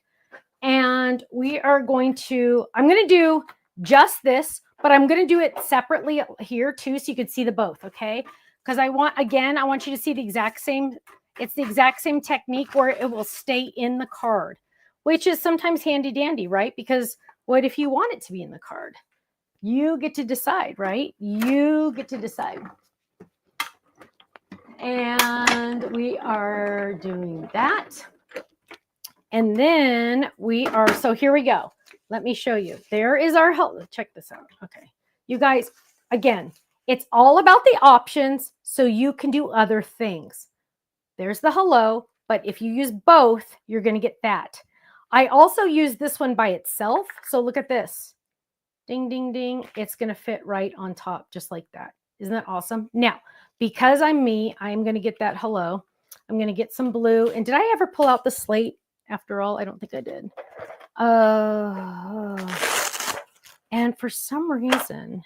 And we are going to, I'm going to do just this, but I'm going to do it separately here too, so you can see the both, okay? Because I want you to see the exact same, it's the exact same technique where it will stay in the card, which is sometimes handy dandy, right? Because what if you want it to be in the card? You get to decide, right? You get to decide. And we are doing that. And then so here we go. Let me show you. There is our help. Check this out. Okay. You guys, again, it's all about the options so you can do other things. There's the hello, but if you use both, you're going to get that. I also use this one by itself. So look at this. Ding, ding, ding. It's going to fit right on top, just like that. Isn't that awesome? Now, because I'm me, I'm going to get that hello. I'm going to get some blue. And did I ever pull out the slate after all? I don't think I did. And for some reason.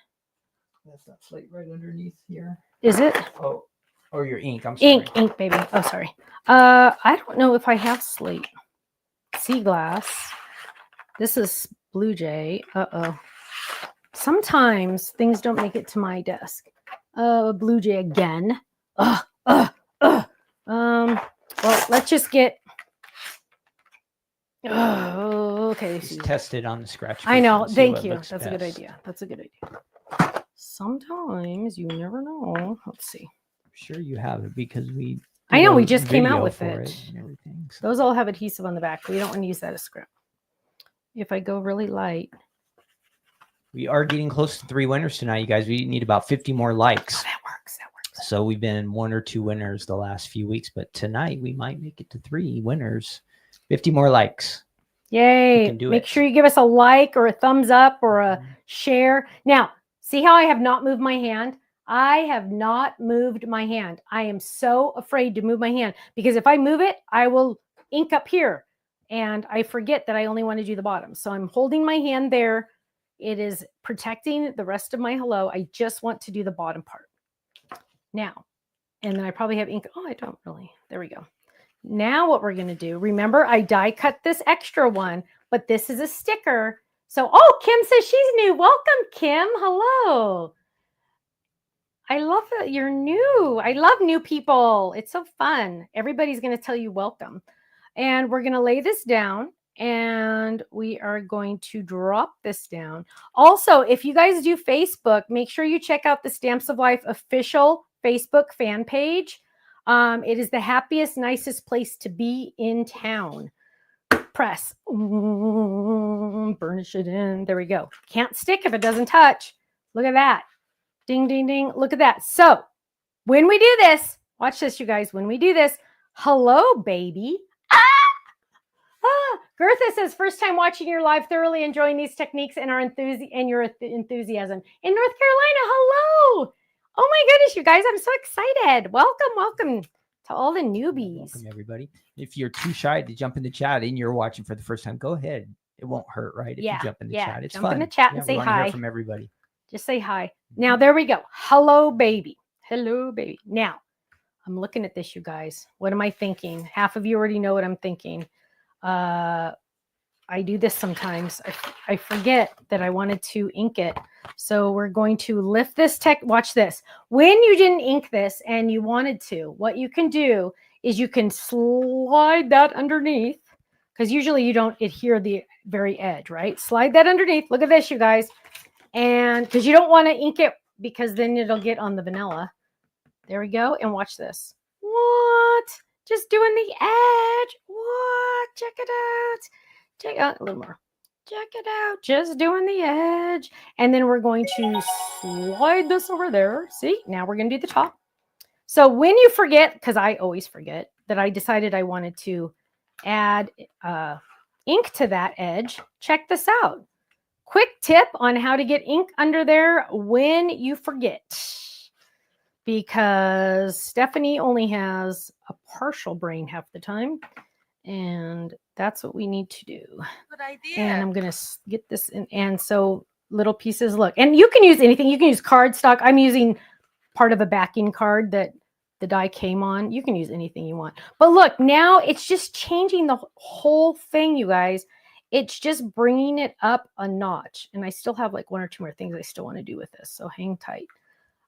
That's that slate right underneath here. Is it? Oh, or your ink. I'm sorry. Ink, baby. Oh, sorry. I don't know if I have slate. Sea glass. This is Blue Jay. Uh-oh. Sometimes things don't make it to my desk. Blue Jay again. Well, let's just get. Oh, okay. Just test it on the scratch. I know. Thank you. That's a good idea. Sometimes you never know. Let's see. I'm sure you have it because we. I know we just came out with it. And everything. So. Those all have adhesive on the back. We don't want to use that as scrap. If I go really light. We are getting close to 3 winners tonight, you guys. We need about 50 more likes. Oh, that works. So we've been 1 or 2 winners the last few weeks, but tonight we might make it to 3 winners. 50 more likes. Yay. Make sure you give us a like or a thumbs up or a share. Now, see how I have not moved my hand? I have not moved my hand. I am so afraid to move my hand because if I move it, I will ink up here. And I forget that I only want to do the bottom. So I'm holding my hand there. It is protecting the rest of my hello. I just want to do the bottom part. Now, and then I probably have ink. Oh, I don't really. There we go. Now what we're going to do, remember I die cut this extra one, but this is a sticker. So, oh, Kim says she's new. Welcome, Kim. Hello. I love that you're new. I love new people. It's so fun. Everybody's going to tell you welcome. And we're going to lay this down and we are going to drop this down. Also, if you guys do Facebook, make sure you check out the Stamps of Life official Facebook fan page. It is the happiest, nicest place to be in town. Press. Burnish it in. There we go. Can't stick if it doesn't touch. Look at that. Ding, ding, ding. Look at that. So when we do this, watch this, you guys. When we do this, hello, baby. Gertha says, first time watching your live, thoroughly enjoying these techniques and your enthusiasm. In North Carolina, hello. Oh my goodness, you guys, I'm so excited. Welcome to all the newbies. Welcome, everybody. If you're too shy to jump in the chat and you're watching for the first time, go ahead. It won't hurt, right? If you jump in the chat. It's jump fun. in the chat and say hi. Hear from everybody. Just say hi. Now, there we go. Hello, baby. Hello, baby. Now, I'm looking at this, you guys. What am I thinking? Half of you already know what I'm thinking. I do this sometimes. I forget that I wanted to ink it. So we're going to lift this watch this. When you didn't ink this and you wanted to, what you can do is you can slide that underneath because usually you don't adhere the very edge, right? Slide that underneath. Look at this, you guys. And because you don't want to ink it because then it'll get on the vanilla. There we go. And watch this. What? Just doing the edge. What? Check it out. Check out a little more. Check it out. Just doing the edge. And then we're going to slide this over there. See, now we're going to do the top. So when you forget, because I always forget, that I decided I wanted to add ink to that edge, check this out. Quick tip on how to get ink under there when you forget. Because Stephanie only has a partial brain half the time. And that's what we need to do. Good idea. And I'm going to get this in. And so little pieces, look. And you can use anything. You can use cardstock. I'm using part of a backing card that the die came on. You can use anything you want. But look, now it's just changing the whole thing, you guys. It's just bringing it up a notch. And I still have like one or two more things I still want to do with this. So hang tight.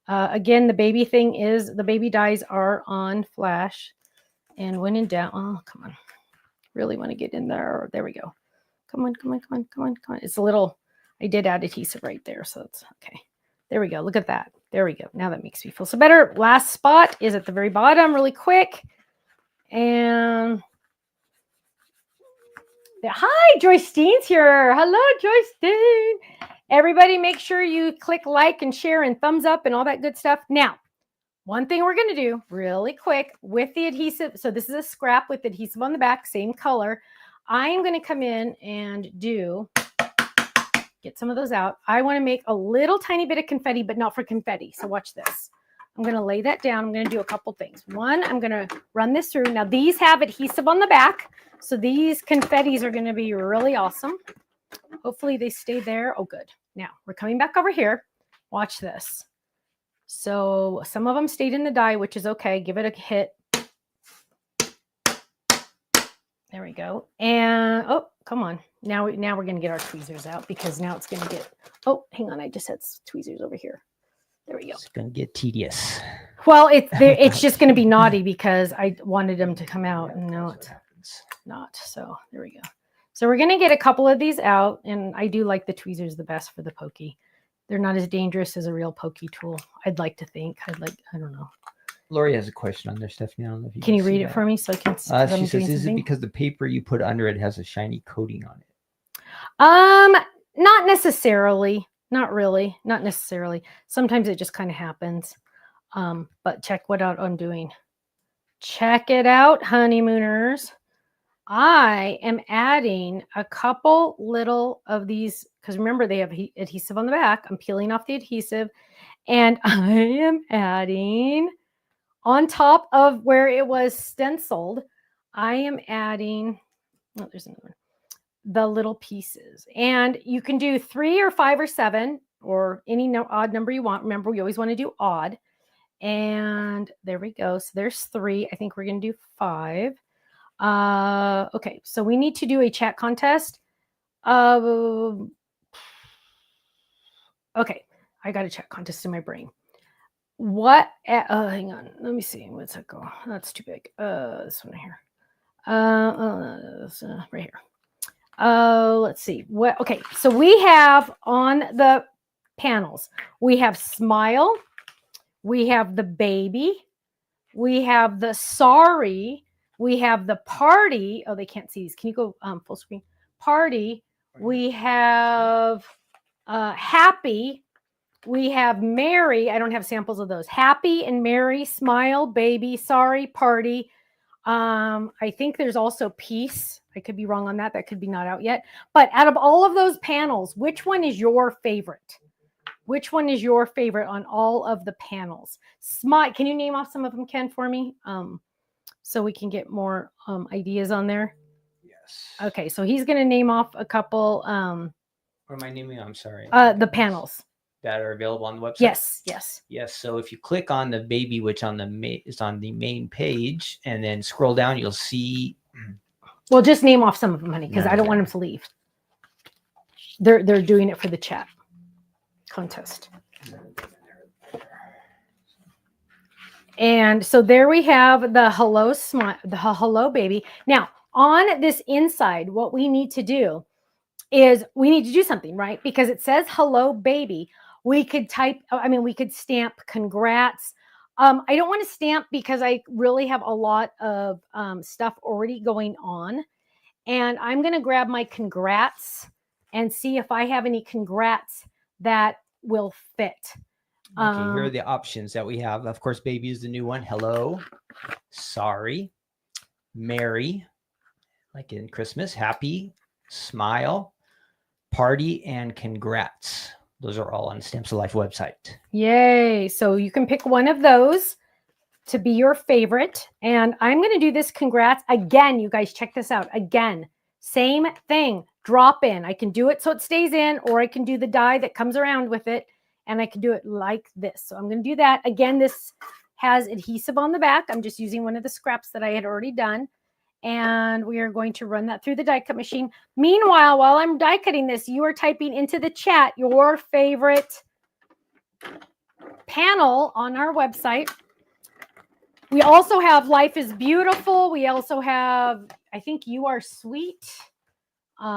Again, the baby thing is the baby dies are on flash. And when in doubt, oh, come on. Really want to get in there. There we go. Come on, come on, come on, come on, come on. It's a little, I did add adhesive right there. So it's okay. There we go. Look at that. There we go. Now that makes me feel so better. Last spot is at the very bottom really quick. And hi, Joyce Steen's here. Hello, Joyce Steen. Everybody make sure you click like and share and thumbs up and all that good stuff. Now, one thing we're going to do really quick with the adhesive. So this is a scrap with adhesive on the back, same color. I am going to come in and get some of those out. I want to make a little tiny bit of confetti, but not for confetti. So watch this. I'm going to lay that down. I'm going to do a couple things. One, I'm going to run this through. Now these have adhesive on the back. So these confettis are going to be really awesome. Hopefully they stay there. Oh, good. Now we're coming back over here. Watch this. So some of them stayed in the die, which is okay. Give it a hit. There we go. And, oh, come on. Now we're going to get our tweezers out because now it's going to get, oh, hang on. I just had tweezers over here. There we go. It's going to get tedious. Well, it's just going to be naughty because I wanted them to come out and now it's not. So there we go. So we're going to get a couple of these out. And I do like the tweezers the best for the pokey. They're not as dangerous as a real pokey tool. I'd like to think. I don't know. Lori has a question on there, Stephanie. I don't know if you can you read it for me so I can see? She says, is it because the paper you put under it has a shiny coating on it? Not necessarily. Not really. Not necessarily. Sometimes it just kind of happens. But check what out I'm doing. Check it out, honeymooners. I am adding a couple little of these because remember they have adhesive on the back. I'm peeling off the adhesive and I am adding on top of where it was stenciled. I am adding, oh, there's another one, the little pieces. And you can do 3 or 5 or 7 or any odd number you want. Remember, we always want to do odd. And there we go. So there's 3. I think we're going to do 5. Okay, so we need to do a chat contest. Okay, I got a chat contest in my brain. What? Hang on. Let me see. What's that go? That's too big. This one here. Right here. Let's see. What? Okay, so we have on the panels. We have smile. We have the baby. We have the sorry. We have the party. Oh, they can't see these. Can you go full screen? Party. We have happy. We have Mary. I don't have samples of those. Happy and Mary, smile, baby, sorry, party. I think there's also peace. I could be wrong on that. That could be not out yet. But out of all of those panels, which one is your favorite? Which one is your favorite on all of the panels? Smile. Can you name off some of them, Ken, for me? So we can get more ideas on there. Yes. Okay, so he's going to name off a couple. What am I naming? I'm sorry. The panels that are available on the website. Yes, yes, yes. So if you click on the baby, which is on the main page, and then scroll down, you'll see. Well, just name off some of them, honey, because I don't want them to leave. They're doing it for the chat contest. And so there we have the hello smile, the hello baby. Now on this inside, what we need to do is we need to do something, right? Because it says hello baby. We could we could stamp congrats. I don't want to stamp because I really have a lot of stuff already going on. And I'm going to grab my congrats and see if I have any congrats that will fit. Okay, here are the options that we have. Of course, baby is the new one. Hello, sorry, merry, like in Christmas, happy, smile, party, and congrats. Those are all on Stamps of Life website. Yay. So you can pick one of those to be your favorite. And I'm going to do this congrats again. You guys check this out again. Same thing. Drop in. I can do it so it stays in, or I can do the die that comes around with it. And I can do it like this. So I'm going to do that. Again, this has adhesive on the back. I'm just using one of the scraps that I had already done. And we are going to run that through the die cut machine. Meanwhile, while I'm die cutting this, you are typing into the chat your favorite panel on our website. We also have Life is Beautiful. We also have, I think, You Are Sweet. I'm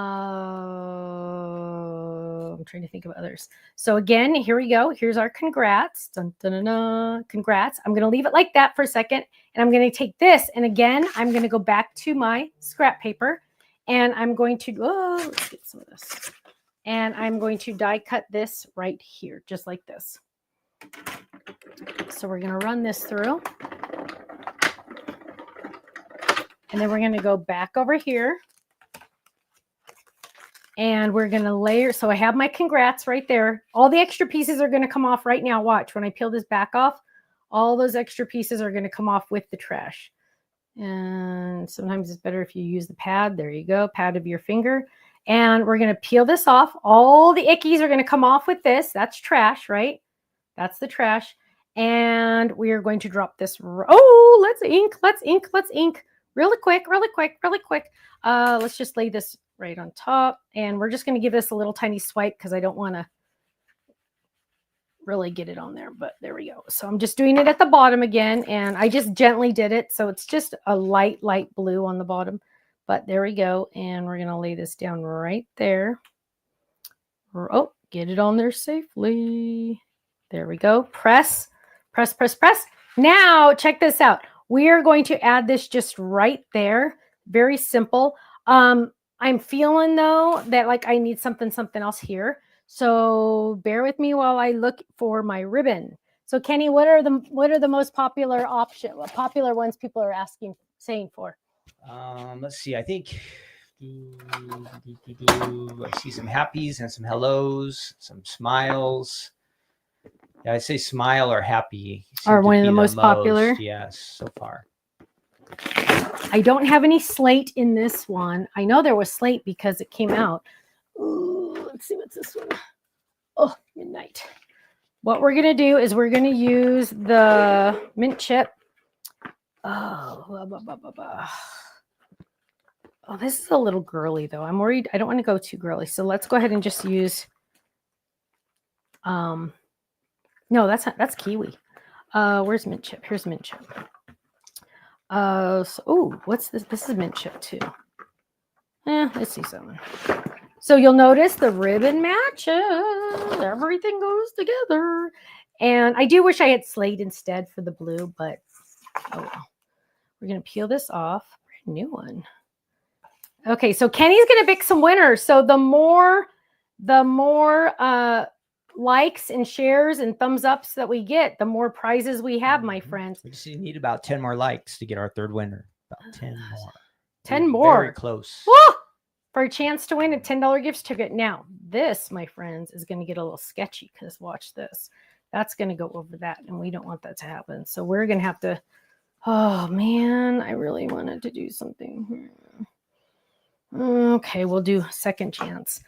trying to think of others. So again, here we go. Here's our congrats. Dun, dun, dun, dun. Congrats. I'm going to leave it like that for a second. And I'm going to take this. And again, I'm going to go back to my scrap paper. And I'm going to, let's get some of this. And I'm going to die cut this right here, just like this. So we're going to run this through. And then we're going to go back over here. And we're going to layer. So I have my congrats right there. All the extra pieces are going to come off right now. Watch, when I peel this back off, all those extra pieces are going to come off with the trash. And sometimes it's better if you use the pad. There you go, pad of your finger. And we're going to peel this off. All the ickies are going to come off with this. That's trash, right? That's the trash. And we are going to drop this. Oh, let's ink. Let's ink. Let's ink. Really quick, really quick, really quick. Let's just lay this right on top. And we're just going to give this a little tiny swipe because I don't want to really get it on there. But there we go. So I'm just doing it at the bottom again. And I just gently did it. So it's just a light blue on the bottom. But there we go. And we're going to lay this down right there. Oh, get it on there safely. There we go. Press, press, press, press. Now, check this out. We are going to add this just right there. Very simple. I'm feeling, though, that like I need something else here. So bear with me while I look for my ribbon. So Kenny, what are the most popular popular ones people are saying for? Let's see. I think I see some happies and some hellos, some smiles. Yeah, I'd say smile or happy are one of the most popular. Yes, so far. I don't have any slate in this one. I know there was slate because it came out. Ooh, let's see what's this one. Oh, midnight. What we're going to do is we're going to use the mint chip. Oh, oh, this is a little girly, though. I'm worried. I don't want to go too girly. So let's go ahead and just use... No, that's kiwi. Where's mint chip? Here's mint chip. What's this? This is mint chip too. Let's see something. So you'll notice the ribbon matches. Everything goes together. And I do wish I had slate instead for the blue, but oh well. We're gonna peel this off. Brand new one. Okay, so Kenny's gonna pick some winners. So the more likes and shares and thumbs ups that we get, the more prizes we have, my friends. We just need about 10 more likes to get our third winner. About 10 more. 10 more. Very close. Woo! For a chance to win a $10 gift certificate. Now, this, my friends, is going to get a little sketchy because watch this. That's going to go over that, and we don't want that to happen. So we're going to have to, oh, man, I really wanted to do something here. Okay, we'll do second chance.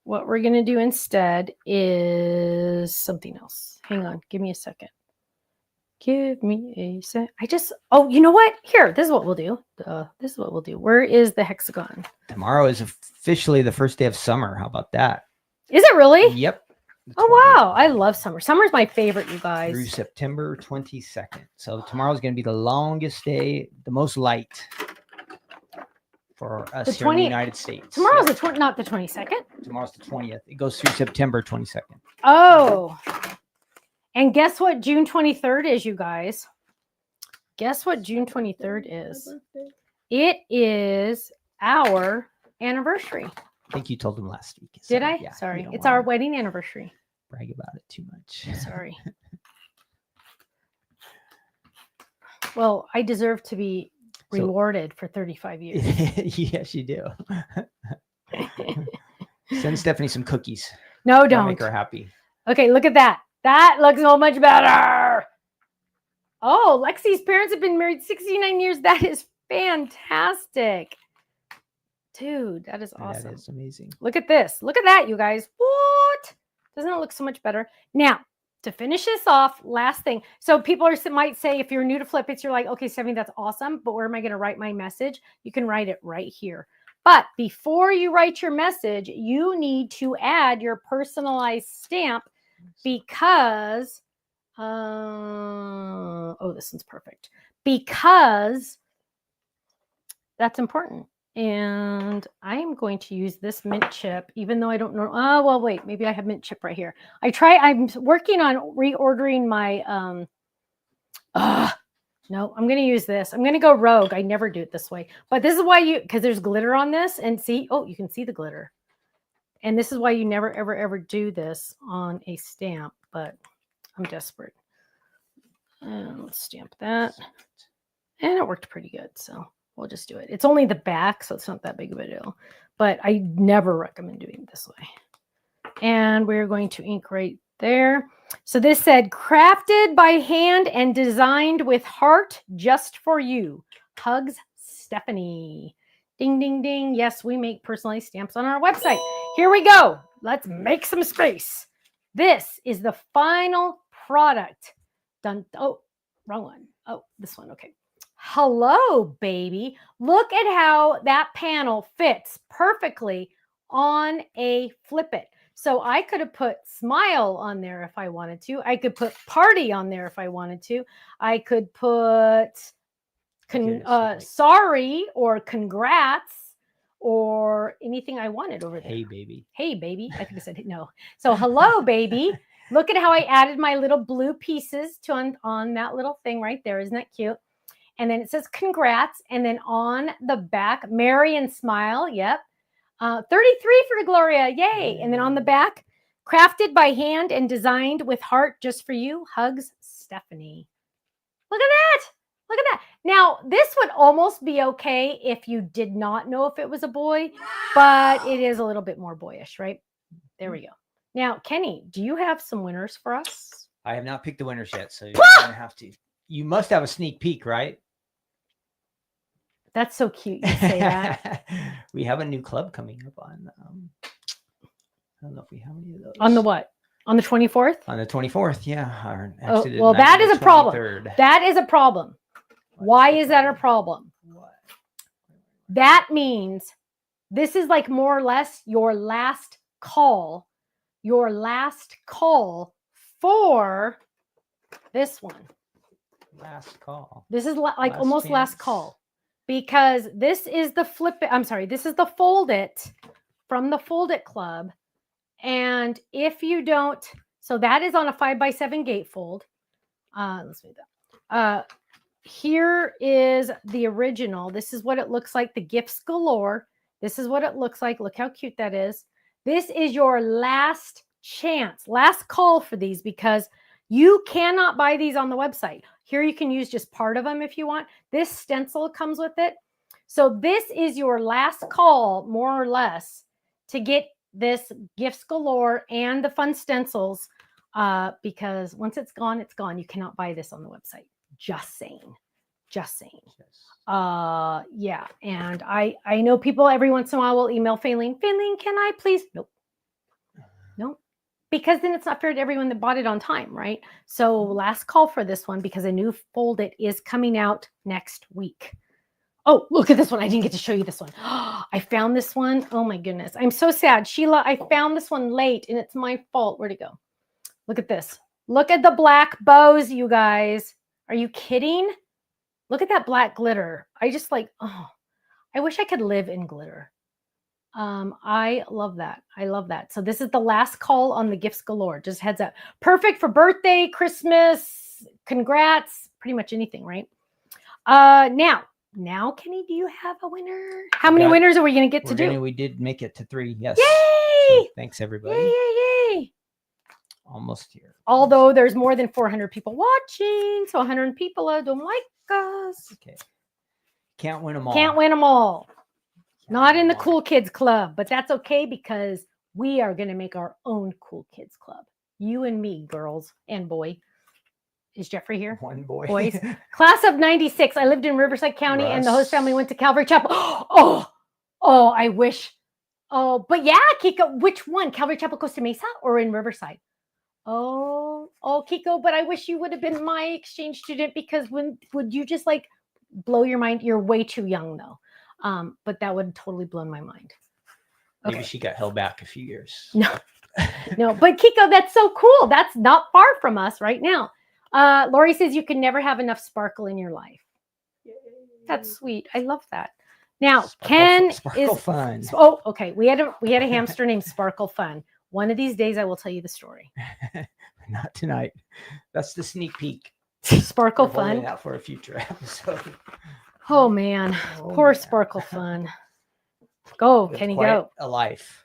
What we're going to do instead is something else. Hang on. Give me a second. Give me a sec. Oh, you know what? Here, this is what we'll do. This is what we'll do. Where is the hexagon? Tomorrow is officially the first day of summer. How about that? Is it really? Yep. Oh, wow. I love summer. Summer's my favorite, you guys. Through September 22nd. So tomorrow's going to be the longest day, the most light. for us The here in the 20 United States. Tomorrow's not the 22nd. Tomorrow's the 20th. It goes through September 22nd. Oh. And guess what June 23rd is, you guys? Guess what June 23rd is? It is our anniversary. I think you told them last week. Did I? Yeah, Sorry. It's our wedding anniversary. Brag about it too much. Sorry. Well, I deserve to be rewarded for 35 years. Yes, you do. Send Stephanie some cookies. No, That'll don't. make her happy. Okay, look at that. That looks so much better. Oh, Lexi's parents have been married 69 years. That is fantastic. Dude, that is awesome. That is amazing. Look at this. Look at that, you guys. What? Doesn't it look so much better? Now, to finish this off, last thing. So people might say, if you're new to Flip It's, you're like, okay, Stephanie, that's awesome, but where am I going to write my message? You can write it right here. But before you write your message, you need to add your personalized stamp because, oh, this one's perfect. Because that's important. And I am going to use this mint chip, even though I don't know. Oh, well, wait, maybe I have mint chip right here. I'm working on reordering my, no, I'm going to use this. I'm going to go rogue. I never do it this way, but this is why because there's glitter on this and see, oh, you can see the glitter. And this is why you never, ever, ever do this on a stamp, but I'm desperate. And let's stamp that. And it worked pretty good. So we'll just do it. It's only the back, so it's not that big of a deal. But I never recommend doing it this way. And we're going to ink right there. So this said, crafted by hand and designed with heart just for you. Hugs, Stephanie. Ding, ding, ding. Yes, we make personalized stamps on our website. Here we go. Let's make some space. This is the final product. Done. Oh, wrong one. Oh, this one. Okay. Hello, baby. Look at how that panel fits perfectly on a Flip It. So I could have put smile on there if I wanted to. I could put party on there if I wanted to. I could put sorry or congrats or anything I wanted over there. Hey, baby. Hey, baby. I think I said no. So hello, baby. Look at how I added my little blue pieces on that little thing right there. Isn't that cute? And then it says congrats. And then on the back, Merry and Smile. Yep. 33 for Gloria. Yay. And then on the back, crafted by hand and designed with heart just for you. Hugs, Stephanie. Look at that. Look at that. Now, this would almost be okay if you did not know if it was a boy, but it is a little bit more boyish, right? There we go. Now, Kenny, do you have some winners for us? I have not picked the winners yet, so you're going to have to. You must have a sneak peek, right? That's so cute you say that. We have a new club coming up on, I don't know if we have any of those. On the what? On the 24th? On the 24th, yeah. Well, that is a problem. That is a problem. Why is that a problem? What? That means this is like more or less your last call. Your last call for this one. Last call. This is like almost last call. Because this is the this is the Fold It from the Fold It Club. And if you don't, so that is on a 5x7 gatefold. Let's do that. Here is the original. This is what it looks like. The gifts galore. This is what it looks like. Look how cute that is. This is your last chance, last call for these because you cannot buy these on the website. Here you can use just part of them if you want. This stencil comes with it. So this is your last call, more or less, to get this gifts galore and the fun stencils because once it's gone, it's gone. You cannot buy this on the website. Just saying. Just saying. Yeah. And I know people every once in a while will email Faylene, can I please? Nope. Nope. Because then it's not fair to everyone that bought it on time, right? So last call for this one because a new Fold It is coming out next week. Oh, look at this one. I didn't get to show you this one. I found this one. Oh my goodness. I'm so sad. Sheila, I found this one late and it's my fault. Where'd it go? Look at this. Look at the black bows, you guys. Are you kidding? Look at that black glitter. I I wish I could live in glitter. I love that. I love that. So this is the last call on the gifts galore. Just heads up. Perfect for birthday, Christmas, congrats, pretty much anything, right? Now, Kenny, do you have a winner? How many winners are we going to get to do? We did make it to 3. Yes. Yay! So thanks, everybody. Yay! Almost here. Although there's more than 400 people watching, so 100 people don't like us. Okay. Can't win them all. Can't win them all. Not in the Cool Kids Club, but that's okay because we are going to make our own Cool Kids Club. You and me, girls and boy. Is Jeffrey here? One boy. Boys. Class of 96. I lived in Riverside County and the host family went to Calvary Chapel. Oh, I wish. Oh, but yeah, Kiko, which one? Calvary Chapel, Costa Mesa or in Riverside? Oh, Kiko, but I wish you would have been my exchange student because would you just like blow your mind? You're way too young though. But that would totally blow my mind. Okay. Maybe she got held back a few years. No, but Kiko, that's so cool. That's not far from us right now. Lori says you can never have enough sparkle in your life. Yay. That's sweet. I love that. Now, Sparkle Fun. Oh, okay. We had a hamster named Sparkle Fun. One of these days I will tell you the story. Not tonight. That's the sneak peek. Sparkle Fun. That for a future episode. Oh man. Poor man. Sparkle Fun. Go, Kenny, go. A life.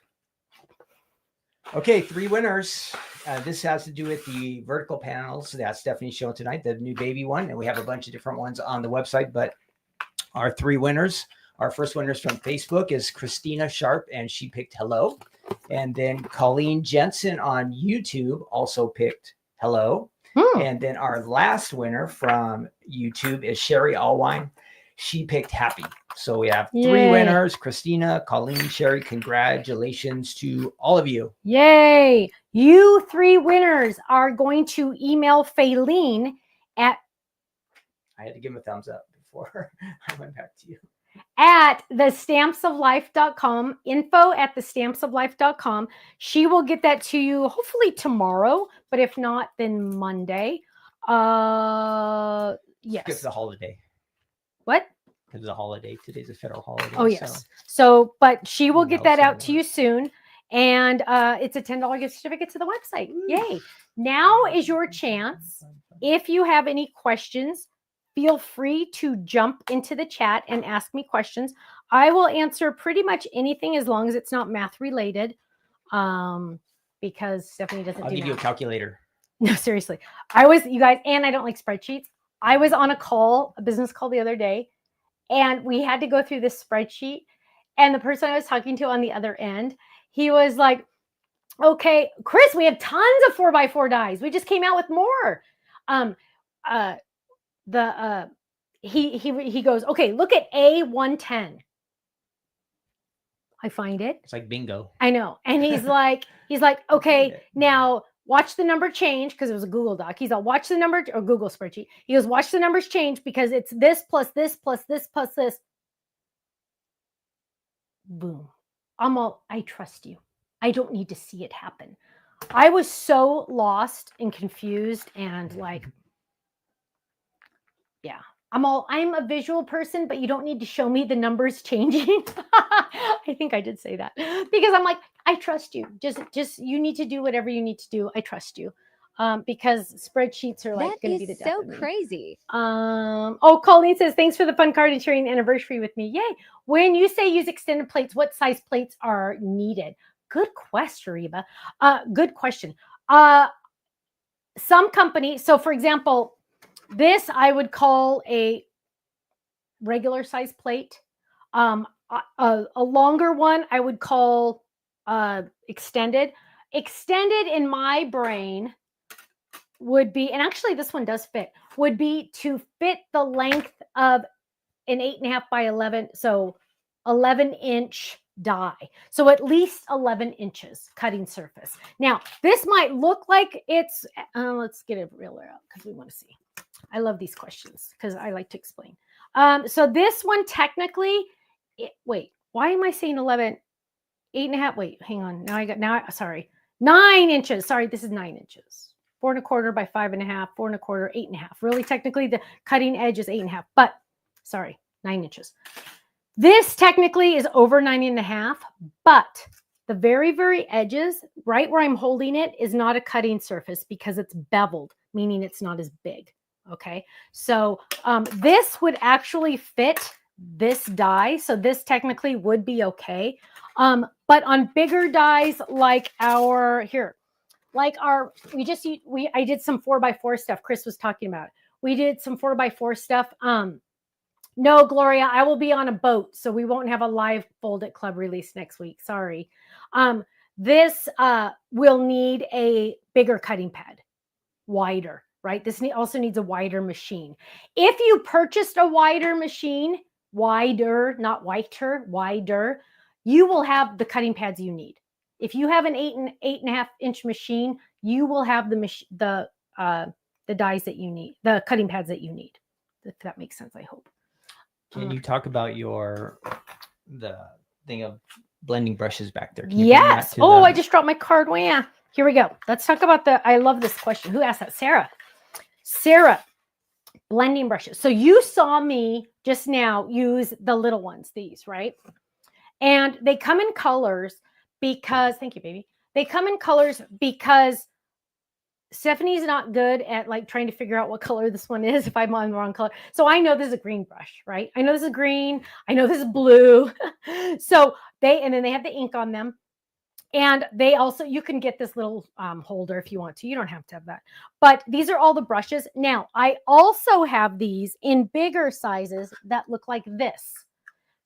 Okay, 3 winners. This has to do with the vertical panels that Stephanie's showing tonight, the new baby one. And we have a bunch of different ones on the website, but our 3 winners, our first winners from Facebook is Christina Sharp, and she picked hello. And then Colleen Jensen on YouTube also picked hello. And then our last winner from YouTube is Sherry Allwine. She picked happy. So we have 3 winners, Christina, Colleen, Sherry. Congratulations to all of you. Yay. You 3 winners are going to email Faylene at... I had to give him a thumbs up before I went back to you. At thestampsoflife.com, info@thestampsoflife.com. She will get that to you hopefully tomorrow, but if not, then Monday. Yes. It's the holiday. What? It's a holiday. Today's a federal holiday. Oh, yes. So but she will get that out to you soon. And it's a $10 gift certificate to the website. Yay. Now is your chance. If you have any questions, feel free to jump into the chat and ask me questions. I will answer pretty much anything as long as it's not math related. Because Stephanie doesn't do I'll give you a calculator. No, seriously. You guys, and I don't like spreadsheets. I was on a business call the other day, and we had to go through this spreadsheet. And the person I was talking to on the other end, he was like, okay, Chris, we have tons of 4x4 dies. We just came out with more. He goes, okay, look at A110. I find it. It's like bingo. I know. And he's like, okay, now watch the number change, because it was a Google Doc. He's like, watch the number, or Google spreadsheet. He goes, watch the numbers change because it's this plus this plus this plus this. Boom. I trust you. I don't need to see it happen. I was so lost and confused and like, yeah. I'm a visual person, but you don't need to show me the numbers changing. I think I did say that because I'm like, I trust you. Just you need to do whatever you need to do. I trust you. Because spreadsheets are like going to be the death so of me. crazy. Colleen says, thanks for the fun card and sharing the anniversary with me. Yay. When you say use extended plates, what size plates are needed? Good question, Reba. Good question. Some companies, so for example, this I would call a regular size plate. A longer one I would call extended. Extended in my brain would be, and actually this one does fit, would be to fit the length of an 8.5 by 11, so 11-inch die. So at least 11 inches cutting surface. Now, this might look like it's, let's get it realer out because we want to see. I love these questions because I like to explain. So this one technically, wait, why am I saying 11? 8.5, wait, hang on. Sorry. 9 inches. Sorry, this is 9 inches. 4.25 by 5.5, 4.25, 8.5. Really, technically, the cutting edge is 8.5, but sorry, 9 inches. This technically is over 9.5, but the very, very edges, right where I'm holding it, is not a cutting surface because it's beveled, meaning it's not as big. Okay, so this would actually fit this die, so this technically would be okay. But on bigger dies like I did some 4x4 stuff. Chris was talking about. We did some 4x4 stuff. No, Gloria, I will be on a boat, so we won't have a live Fold It Club release next week. Sorry. This will need a bigger cutting pad, wider, right? This also needs a wider machine. If you purchased a wider machine, wider, not whiter, wider, you will have the cutting pads you need. If you have an 8.5 inch machine, you will have the dies that you need, the cutting pads that you need. If that makes sense, I hope. Can you talk about the thing of blending brushes back there? Yes. Oh, I just dropped my card. Well, yeah. Here we go. Let's talk about I love this question. Who asked that? Sarah. Sarah, blending brushes. So you saw me just now use the little ones, these, right? And they come in colors because, thank you, baby. They come in colors because Stephanie's not good at like trying to figure out what color this one is if I'm on the wrong color. So I know this is a green brush, right? I know this is green. I know this is blue. So and then they have the ink on them. And they also, you can get this little holder if you want to. You don't have to have that. But these are all the brushes. Now, I also have these in bigger sizes that look like this.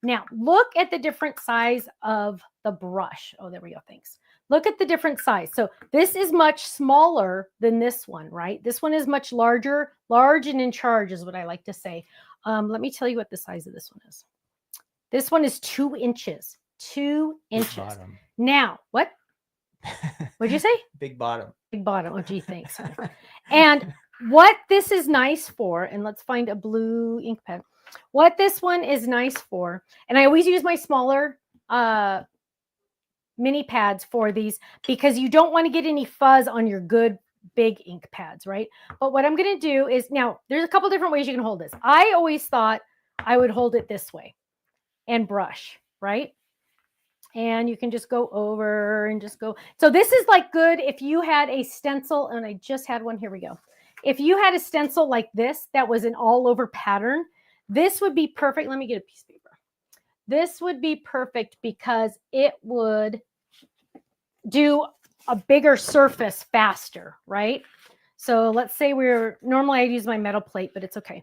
Now, look at the different size of the brush. Oh, there we go. Thanks. Look at the different size. So this is much smaller than this one, right? This one is much larger. Large and in charge is what I like to say. Let me tell you what the size of this one is. This one is 2 inches. 2 inches. Now, what? What'd you say? Big bottom. Big bottom. Oh, gee, thanks. And what this is nice for, and let's find a blue ink pen. What this one is nice for, and I always use my smaller mini pads for these because you don't want to get any fuzz on your good big ink pads, right? But what I'm going to do is, now, there's a couple different ways you can hold this. I always thought I would hold it this way and brush, right? And you can just go over and just go. So this is like good if you had a stencil, and I just had one. Here we go. If you had a stencil like this that was an all over pattern, this would be perfect. Let me get a piece of paper. This would be perfect because it would do a bigger surface faster, right? So let's say normally I'd use my metal plate, but it's okay.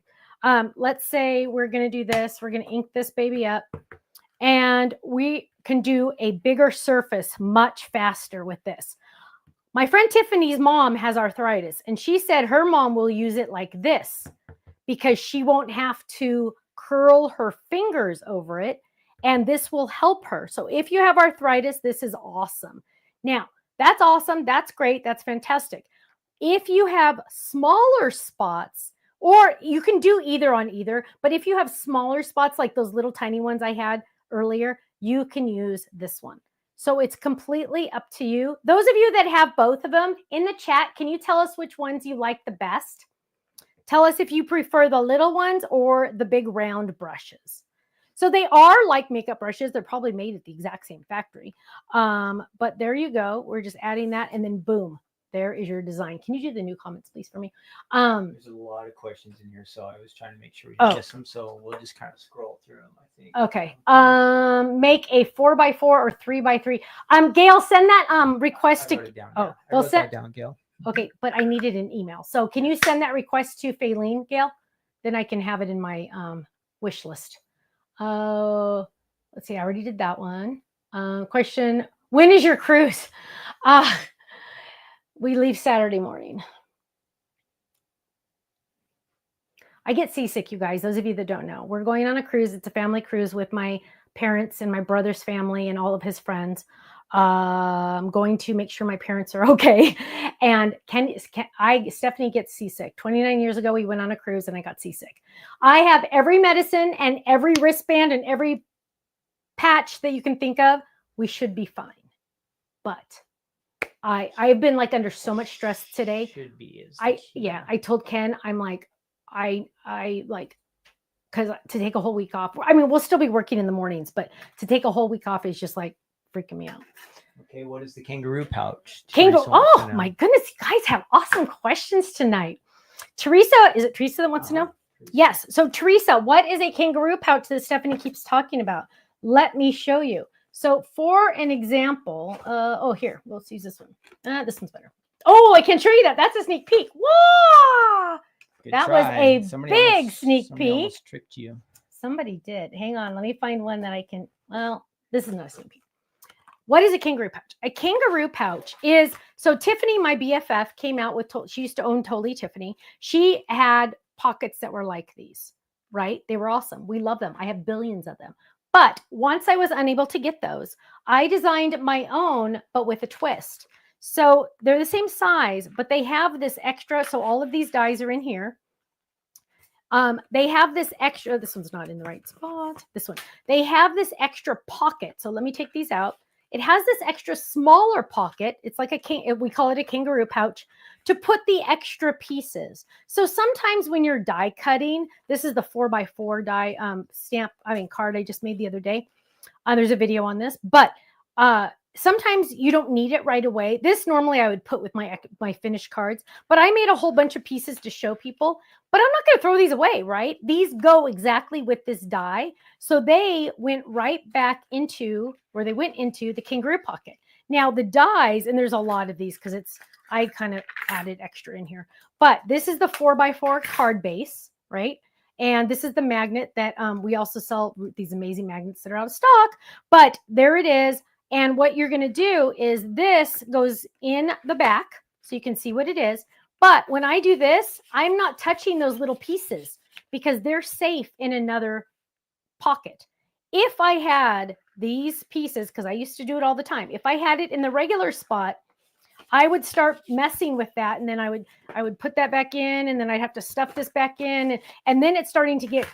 Let's say we're going to do this. We're going to ink this baby up. And we can do a bigger surface much faster with this. My friend Tiffany's mom has arthritis, and she said her mom will use it like this because she won't have to curl her fingers over it, and this will help her. So if you have arthritis, this is awesome. Now, that's awesome. That's great. That's fantastic. If you have smaller spots, or you can do either on either, but if you have smaller spots like those little tiny ones I had earlier, you can use this one. So it's completely up to you. Those of you that have both of them in the chat, can you tell us which ones you like the best? Tell us if you prefer the little ones or the big round brushes. So they are like makeup brushes. They're probably made at the exact same factory. But there you go. We're just adding that, and then boom, there is your design. Can you do the new comments, please, for me? There's a lot of questions in here, so I was trying to make sure we get them. So we'll just kind of scroll through them, I think. Okay. Make a 4x4 or 3x3. Gail, send that request to. I wrote that down, Gail. Okay, but I needed an email. So can you send that request to Faylene, Gail? Then I can have it in my wish list. Let's see. I already did that one. Question: when is your cruise? We leave Saturday morning. I get seasick, you guys. Those of you that don't know, we're going on a cruise. It's a family cruise with my parents and my brother's family and all of his friends. I'm going to make sure my parents are okay. And Stephanie gets seasick. 29 years ago, we went on a cruise and I got seasick. I have every medicine and every wristband and every patch that you can think of. We should be fine. But I've been like under so much stress today. Should be. I told Ken, I'm like, I like because to take a whole week off, I mean, we'll still be working in the mornings, but to take a whole week off is just like freaking me out. Okay, what is the kangaroo pouch? Kangaroo. Oh my goodness, you guys have awesome questions tonight. Teresa, is it Teresa that wants to know? Teresa. Yes. So Teresa, what is a kangaroo pouch that Stephanie keeps talking about? Let me show you. So for an example, here, let's use this one. This one's better. Oh, I can show you that. That's a sneak peek. Whoa! That was a big sneak peek. Somebody almost tricked you. Somebody did. Hang on. Let me find one that I can. Well, this is not a sneak peek. What is a kangaroo pouch? A kangaroo pouch is, so Tiffany, my BFF, came out with, she used to own Totally Tiffany. She had pockets that were like these, right? They were awesome. We love them. I have billions of them. But once I was unable to get those, I designed my own, but with a twist. So they're the same size, but they have this extra. So all of these dies are in here. They have this extra, this one's not in the right spot. This one, they have this extra pocket. So let me take these out. It has this extra smaller pocket. It's like we call it a kangaroo pouch to put the extra pieces. So sometimes when you're die cutting, this is the 4x4 die card I just made the other day. There's a video on this, but sometimes you don't need it right away. This normally I would put with my finished cards, but I made a whole bunch of pieces to show people, but I'm not going to throw these away, right? These go exactly with this die. So they went right back into where they went into the kangaroo pocket. Now the dies, and there's a lot of these because I kind of added extra in here, but this is the 4x4 card base, right? And this is the magnet that we also sell, these amazing magnets that are out of stock, but there it is. And what you're going to do is this goes in the back so you can see what it is. But when I do this, I'm not touching those little pieces because they're safe in another pocket. If I had these pieces, because I used to do it all the time, if I had it in the regular spot, I would start messing with that, and then I would put that back in, and then I'd have to stuff this back in, and then it's starting to get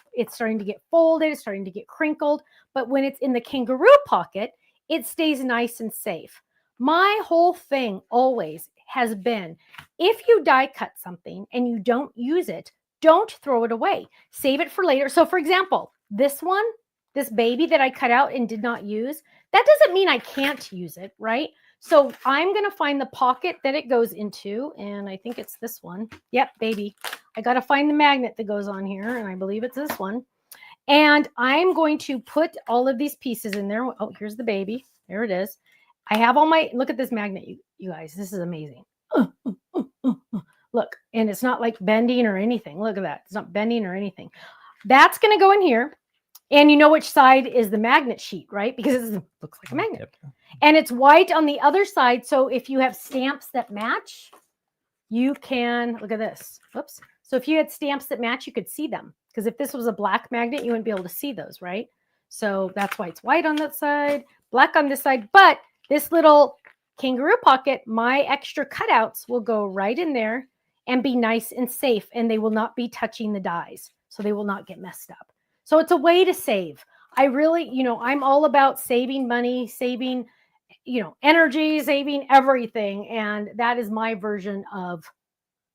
folded, it's starting to get crinkled. But when it's in the kangaroo pocket, it stays nice and safe. My whole thing always has been, if you die cut something and you don't use it, don't throw it away. Save it for later. So for example, this one, this baby that I cut out and did not use, that doesn't mean I can't use it, right? So I'm going to find the pocket that it goes into, and I think it's this one. Yep, baby. I got to find the magnet that goes on here, and I believe it's this one. And I'm going to put all of these pieces in there. Oh, here's the baby. There it is. I have all my, look at this magnet, you guys. This is amazing. Look, and it's not like bending or anything. Look at that. It's not bending or anything. That's going to go in here. And you know which side is the magnet sheet, right? Because it looks like a magnet. Yep. And it's white on the other side. So if you have stamps that match, you can, look at this. Whoops. So if you had stamps that match, you could see them. Because if this was a black magnet, you wouldn't be able to see those, right? So that's why it's white on that side, black on this side. But this little kangaroo pocket, my extra cutouts will go right in there and be nice and safe. And they will not be touching the dies. So they will not get messed up. So it's a way to save. I really, I'm all about saving money, saving, energy, saving everything. And that is my version of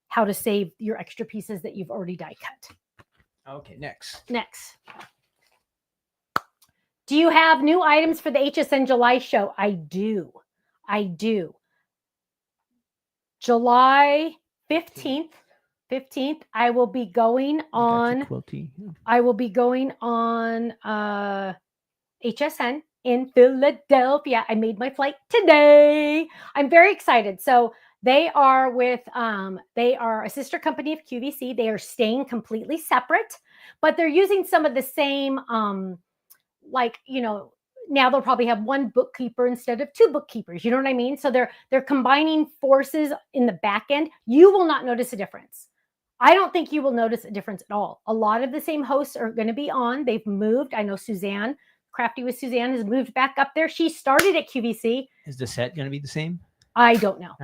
how to save your extra pieces that you've already die cut. Okay, next. Do you have new items for the HSN July show? I do. July 15th, I will be going on. I will be going on HSN in Philadelphia. I made my flight today. I'm very excited. So they are a sister company of QVC. They are staying completely separate, but they're using some of the same, now they'll probably have one bookkeeper instead of two bookkeepers. You know what I mean? So they're combining forces in the back end. You will not notice a difference. I don't think you will notice a difference at all. A lot of the same hosts are going to be on. They've moved. I know Suzanne, Crafty with Suzanne, has moved back up there. She started at QVC. Is the set going to be the same? I don't know.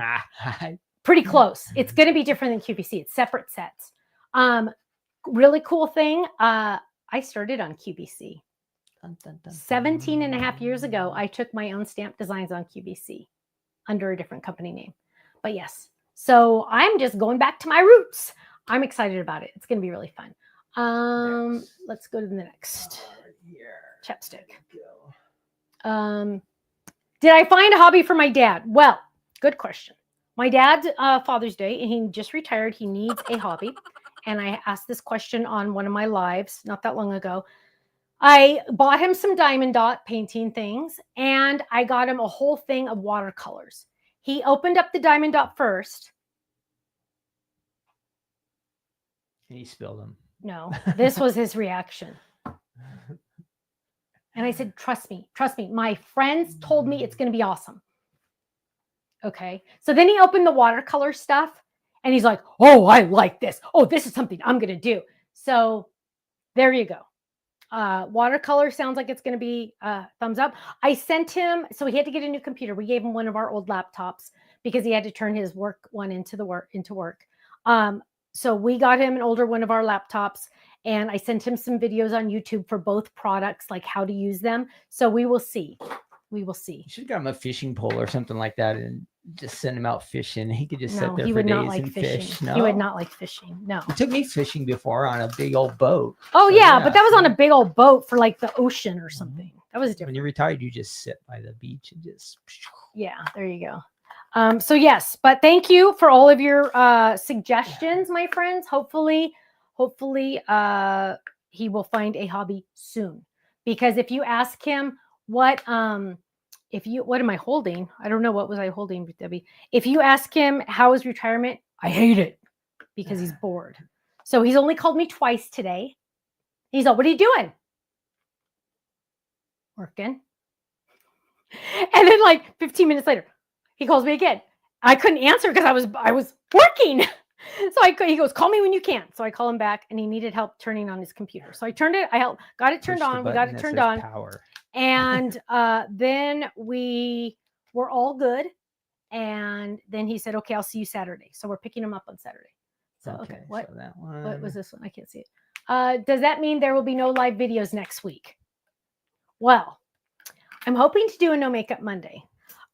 Pretty close. It's going to be different than QVC. It's separate sets. Really cool thing. I started on QVC. 17 and a half years ago, I took my own stamp designs on QVC under a different company name. But yes, so I'm just going back to my roots. I'm excited about it. It's going to be really fun. Let's go to the next. Here. Chapstick. Did I find a hobby for my dad? Well, good question. My dad's Father's Day, and he just retired. He needs a hobby. And I asked this question on one of my lives not that long ago. I bought him some diamond dot painting things, and I got him a whole thing of watercolors. He opened up the diamond dot first. And he spilled them. No, this was his reaction. And I said, trust me. My friends told me it's going to be awesome. Okay. So then he opened the watercolor stuff and he's like, oh, I like this. Oh, this is something I'm going to do. So there you go. Watercolor sounds like it's going to be thumbs up. I sent him, so he had to get a new computer. We gave him one of our old laptops because he had to turn his work one into work. So we got him an older one of our laptops, and I sent him some videos on YouTube for both products, like how to use them. So we will see. You should have got him a fishing pole or something like that and just send him out fishing. He could just sit there he for would days not like and fishing. fish. No? He would not like fishing. No. He took me fishing before on a big old boat. Oh, so, yeah, but that was on a big old boat for like the ocean or something. That was different. When you're retired, you just sit by the beach and just... Yeah, there you go. So yes, but thank you for all of your suggestions, my friends. Hopefully he will find a hobby soon. Because if you ask him what am I holding? I don't know, what was I holding, Debbie? If you ask him how is retirement, I hate it, because he's bored. So he's only called me twice today. He's like, what are you doing? Working. And then like 15 minutes later, he calls me again. I couldn't answer because I was working. So he goes, call me when you can. So I call him back, and he needed help turning on his computer. So I got it turned on. We got it turned on. Power. And then we were all good. And then he said, okay, I'll see you Saturday. So we're picking him up on Saturday. So, okay. What? So that one. What was this one? I can't see it. Does that mean there will be no live videos next week? Well, I'm hoping to do a no makeup Monday.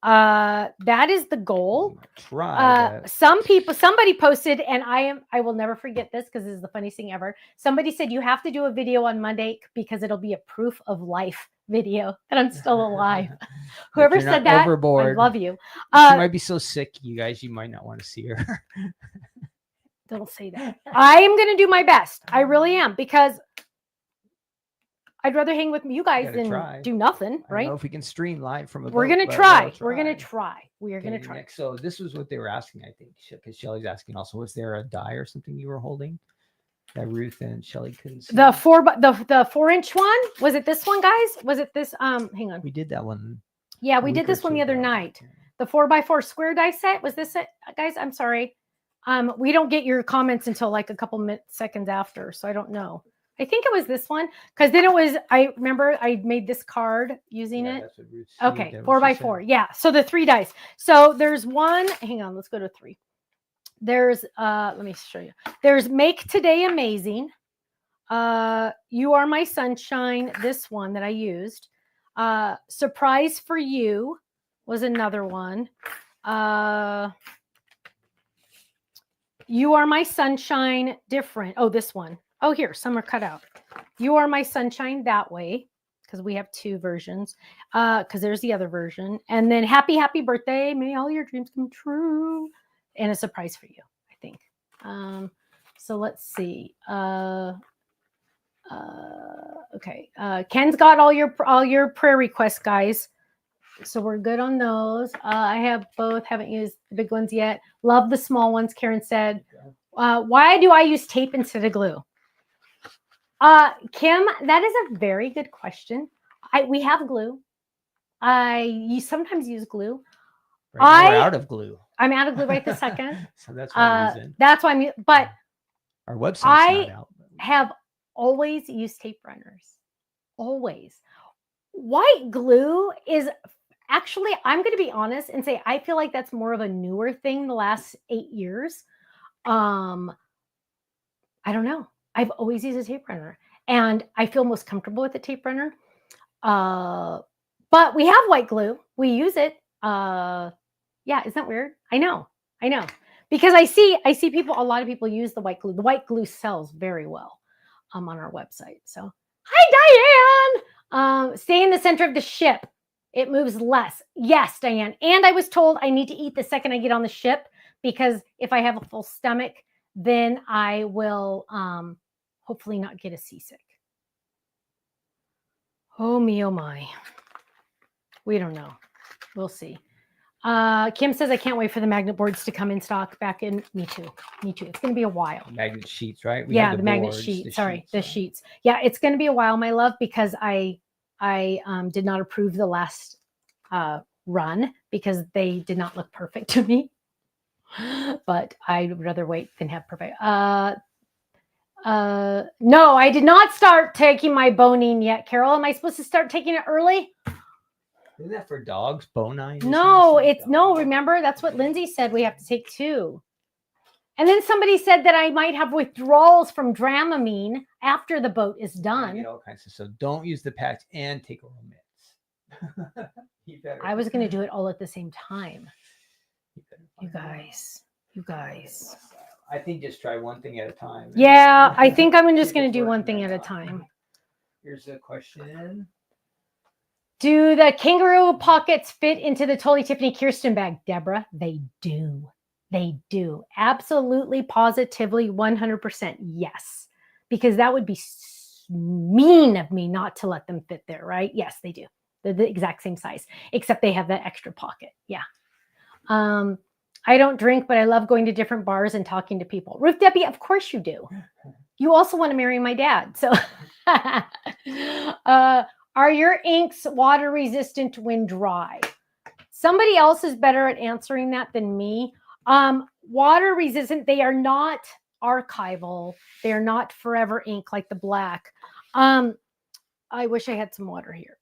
That is the goal. Try. Somebody posted, and I will never forget this because this is the funniest thing ever. Somebody said you have to do a video on Monday because it'll be a proof of life video that I'm still alive. Whoever said that, overboard. I love you. She might be so sick, you guys, you might not want to see her. Don't say that. I am going to do my best. I really am, because I'd rather hang with you guys than do nothing, right? I don't know if we can stream live from a We're going to try. We're going to try. We are going to try. So this was what they were asking, I think, because Shelly's asking also, was there a die or something you were holding that Ruth and Shelly couldn't see? The 4-inch one? Was it this one, guys? Was it this? Hang on. We did that one. Yeah, we did this one the other night. The 4x4 square die set. Was this it, guys? I'm sorry. We don't get your comments until like a couple seconds after, so I don't know. I think it was this one, because then it was, I remember I made this card using it. That's what Ruth said. Okay, 4x4. Yeah, so the 3 dice. So there's one, hang on, let's go to 3. There's, let me show you. There's Make Today Amazing. You Are My Sunshine, this one that I used. Surprise for You was another one. You Are My Sunshine, different. Oh, this one. Oh, here, some are cut out. You Are My Sunshine, that way, because we have 2 versions, because there's the other version. And then Happy Birthday, may all your dreams come true. And a surprise for you, I think. So let's see. Okay. Ken's got all your prayer requests, guys. So we're good on those. I have both. Haven't used the big ones yet. Love the small ones, Karen said. Why do I use tape instead of glue? Kim, that is a very good question. We have glue. You sometimes use glue. Right, we're out of glue. I'm out of glue right this second. So that's why I'm using. That's why I'm. But our website's not out. Have always used tape runners. Always. White glue is actually, I'm going to be honest and say, I feel like that's more of a newer thing the last 8 years. I don't know. I've always used a tape runner, and I feel most comfortable with the tape runner. But we have white glue. We use it. Yeah, isn't that weird? I know. Because I see people, a lot of people use the white glue. The white glue sells very well. on our website. So, hi, Diane. Stay in the center of the ship. It moves less. Yes, Diane. And I was told I need to eat the second I get on the ship, because if I have a full stomach, then I will hopefully not get a seasick. Oh me, oh my. We don't know. We'll see. Kim says, I can't wait for the magnet boards to come in stock back in. Me too. It's going to be a while. Magnet sheets, right? Yeah, the magnet sheet. The sheets. Yeah, it's going to be a while, my love, because I did not approve the last run because they did not look perfect to me. But I'd rather wait than have perfect. No, I did not start taking my Bonine yet, Carol. Am I supposed to start taking it early? Isn't that for dogs? Bonine? No, remember, that's what Lindsay said. We have to take 2. And then somebody said that I might have withdrawals from Dramamine after the boat is done. All kinds of, so don't use the patch and take oral meds. I was going to do it all at the same time. You guys. I think just try one thing at a time. Yeah, I think I'm just going to do one thing at a time. Here's a question. Do the kangaroo pockets fit into the Totally Tiffany Kirsten bag, Deborah? They do. They do. Absolutely, positively, 100% yes. Because that would be mean of me not to let them fit there, right? Yes, they do. They're the exact same size, except they have that extra pocket. Yeah. I don't drink, but I love going to different bars and talking to people. Ruth Debbie, of course you do. You also want to marry my dad. So are your inks water resistant when dry? Somebody else is better at answering that than me. Water resistant, they are not archival. They are not forever ink like the black. I wish I had some water here.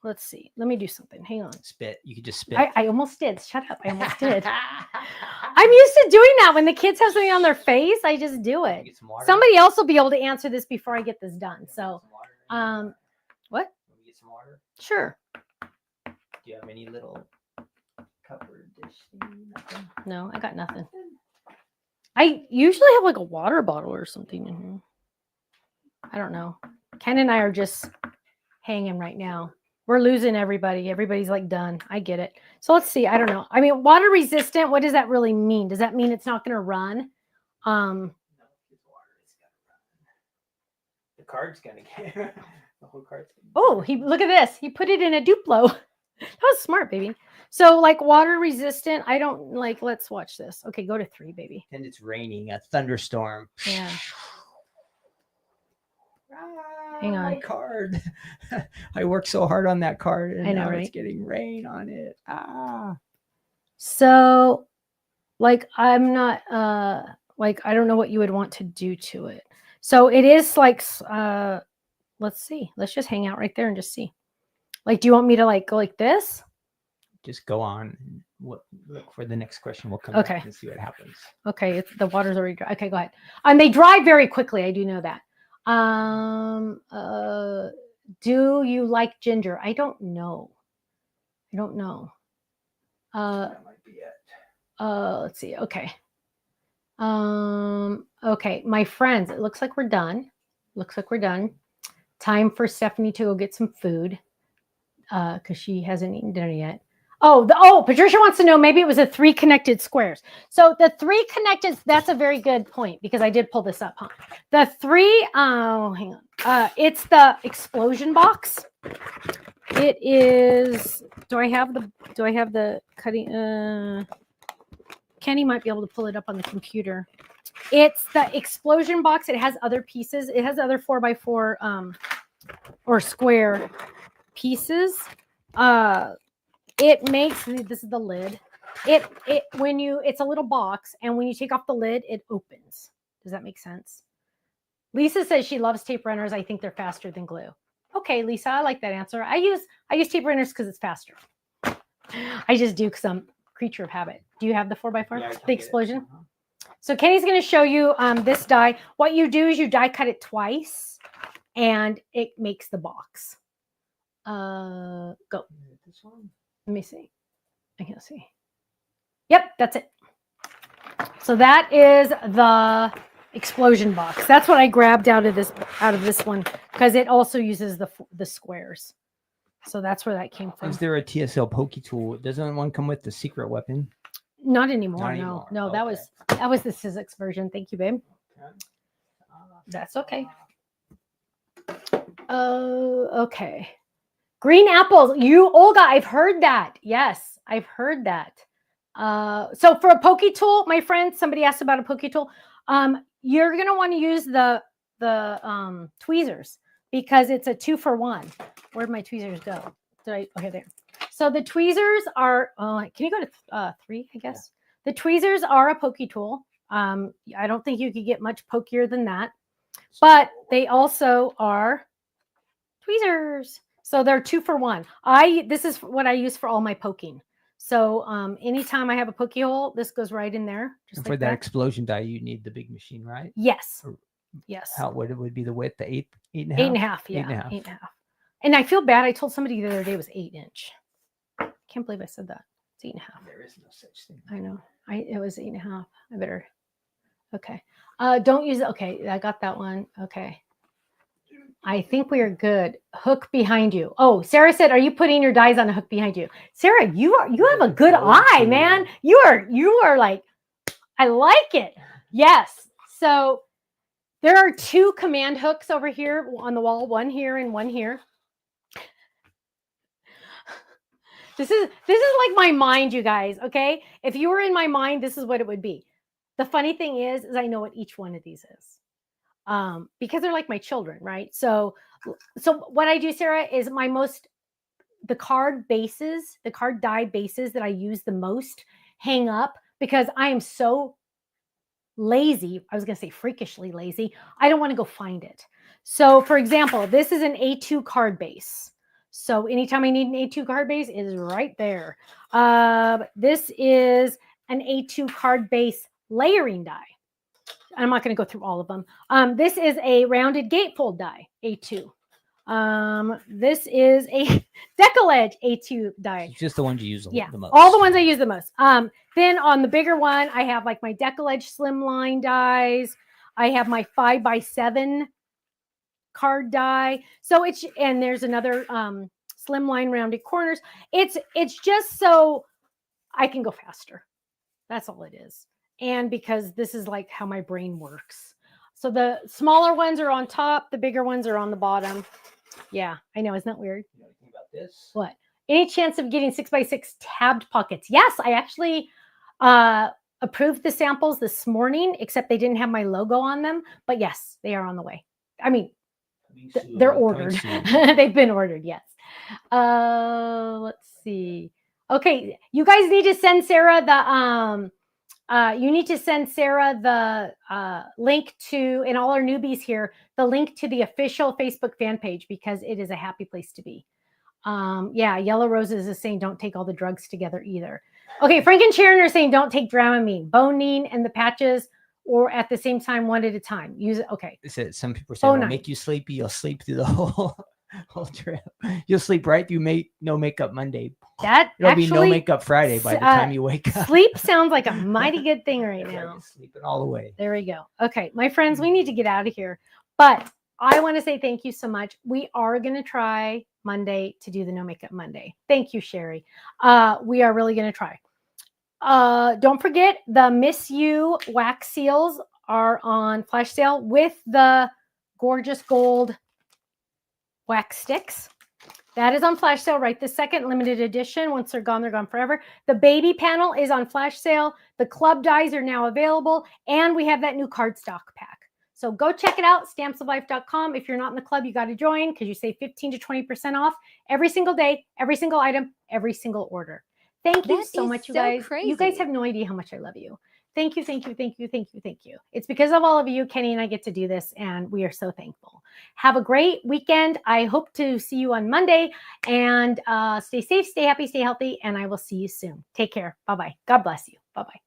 Let's see. Let me do something. Hang on. Spit. You could just spit. I almost did. Shut up. I almost did. I'm used to doing that. When the kids have something on their face, I just do it. Somebody else will be able to answer this before I get this done. So, what? Can we get some water? Sure. Do you have any little cup or dish thing? No, I got nothing. I usually have like a water bottle or something in here. I don't know. Ken and I are just hanging right now. We're losing everybody. Everybody's like done. I get it. So let's see. I don't know. I mean, water resistant, what does that really mean? Does that mean it's not going to run? No, it's water. It's going to run. The card's going to get the whole card's Oh, look at this. He put it in a Duplo. That was smart, baby. So like water resistant, I don't like, let's watch this. Okay, go to 3, baby. And it's raining, a thunderstorm. Yeah. Hang on. My card. I worked so hard on that card and I know, now right? It's getting rain on it. So like I'm not like I don't know what you would want to do to it. So it is like let's see. Let's just hang out right there and just see. Like, do you want me to like go like this? Just go on. Look for the next question. We'll come back and see what happens. Okay, the water's already dry. Okay, go ahead. And they dry very quickly. I do know that. Do you like ginger? I don't know. That might be it. Let's see. Okay. Okay, my friends, it looks like we're done. Time for Stephanie to go get some food. Because she hasn't eaten dinner yet. Patricia wants to know, maybe it was the 3 connected squares. So the 3 connected, that's a very good point because I did pull this up, huh? The 3, hang on. It's the explosion box. It is, do I have the cutting, Kenny might be able to pull it up on the computer. It's the explosion box. It has other pieces. It has other 4x4, or square pieces. It makes, this is the lid. It's a little box, and when you take off the lid, it opens. Does that make sense? Lisa says she loves tape runners. I think they're faster than glue. Okay, Lisa, I like that answer. I use tape runners because it's faster. I just do because I'm a creature of habit. Do you have the 4x4? Yeah, the explosion? So Kenny's going to show you this die. What you do is you die cut it twice, and it makes the box. Go. This one? Let me see. I can't see. Yep, that's it. So that is the explosion box. That's what I grabbed out of this one because it also uses the squares. So that's where that came from. Is there a TSL Poke Tool? Doesn't one come with the secret weapon? Not anymore. No, okay. that was the Sizzix version. Thank you, babe. Okay. That's okay. Okay. Green apples. You, Olga, I've heard that. Yes, I've heard that. So for a Poke Tool, my friend, somebody asked about a Poke Tool. You're going to want to use the tweezers because it's a 2-for-1. Where'd my tweezers go? Okay, there. So the tweezers are, can you go to 3, I guess? Yeah. The tweezers are a Poke Tool. I don't think you could get much pokier than that, but they also are tweezers. So they're 2-for-1. This is what I use for all my poking. So anytime I have a poke hole, this goes right in there. Just for like that explosion die, you need the big machine, right? Yes. Yes. How would be the width? The 8.5? 8.5. Yeah. 8.5. And I feel bad. I told somebody the other day it was 8-inch. Can't believe I said that. It's 8.5. There is no such thing. I know. It was 8.5. I better. Okay. Don't use it. Okay. I got that one. Okay. I think we are good. Hook behind you. Oh, Sarah said, "Are you putting your dies on a hook behind you?" Sarah, you have a good eye, man. You are like, I like it. Yes. So there are 2 command hooks over here on the wall, one here and one here. This is like my mind, you guys. Okay. If you were in my mind, this is what it would be. The funny thing is I know what each one of these is. Because they're like my children, right? So what I do, Sarah, is the card die bases that I use the most hang up because I am so lazy. I was going to say freakishly lazy. I don't want to go find it. So for example, this is an A2 card base. So anytime I need an A2 card base, it is right there. This is an A2 card base layering die. I'm not going to go through all of them. This is a rounded gatefold die, A2. This is a decollage A2 die. It's just the ones you use the most. All the ones I use the most. Then on the bigger one, I have like my decollage slimline dies. I have my 5x7 card die. So and there's another slimline rounded corners. It's just so I can go faster. That's all it is. And because this is like how my brain works. So the smaller ones are on top, the bigger ones are on the bottom. Yeah, I know. Isn't that weird? You know anything about this? What? Any chance of getting 6x6 tabbed pockets? Yes, I actually approved the samples this morning, except they didn't have my logo on them. But yes, they are on the way. I mean, they're ordered. They've been ordered, yes. Let's see. Okay, you guys need to send Sarah the link to, and all our newbies here, the link to the official Facebook fan page because it is a happy place to be. Yeah, Yellow Roses is saying don't take all the drugs together either. Okay, Frank and Sharon are saying don't take Dramamine, Bonine, and the patches, or at the same time, one at a time. Use it. Okay. Some people say it'll make you sleepy. You'll sleep through the whole trip. You'll sleep right through No Makeup Monday. It'll be No Makeup Friday by the time you wake up. Sleep sounds like a mighty good thing right now. Sleeping all the way. There we go. Okay, my friends, we need to get out of here. But I want to say thank you so much. We are going to try Monday to do the No Makeup Monday. Thank you, Sherry. We are really going to try. Don't forget the Miss You wax seals are on flash sale with the gorgeous gold wax sticks. That is on flash sale right this second, limited edition. Once they're gone forever. The baby panel is on flash sale. The club dies are now available. And we have that new cardstock pack. So go check it out, stampsoflife.com. If you're not in the club, you got to join because you save 15 to 20% off every single day, every single item, every single order. Thank you so much, you guys. Crazy. You guys have no idea how much I love you. Thank you, thank you, thank you, thank you, thank you. It's because of all of you, Kenny and I get to do this, and we are so thankful. Have a great weekend. I hope to see you on Monday, and stay safe, stay happy, stay healthy, and I will see you soon. Take care. Bye-bye. God bless you. Bye-bye.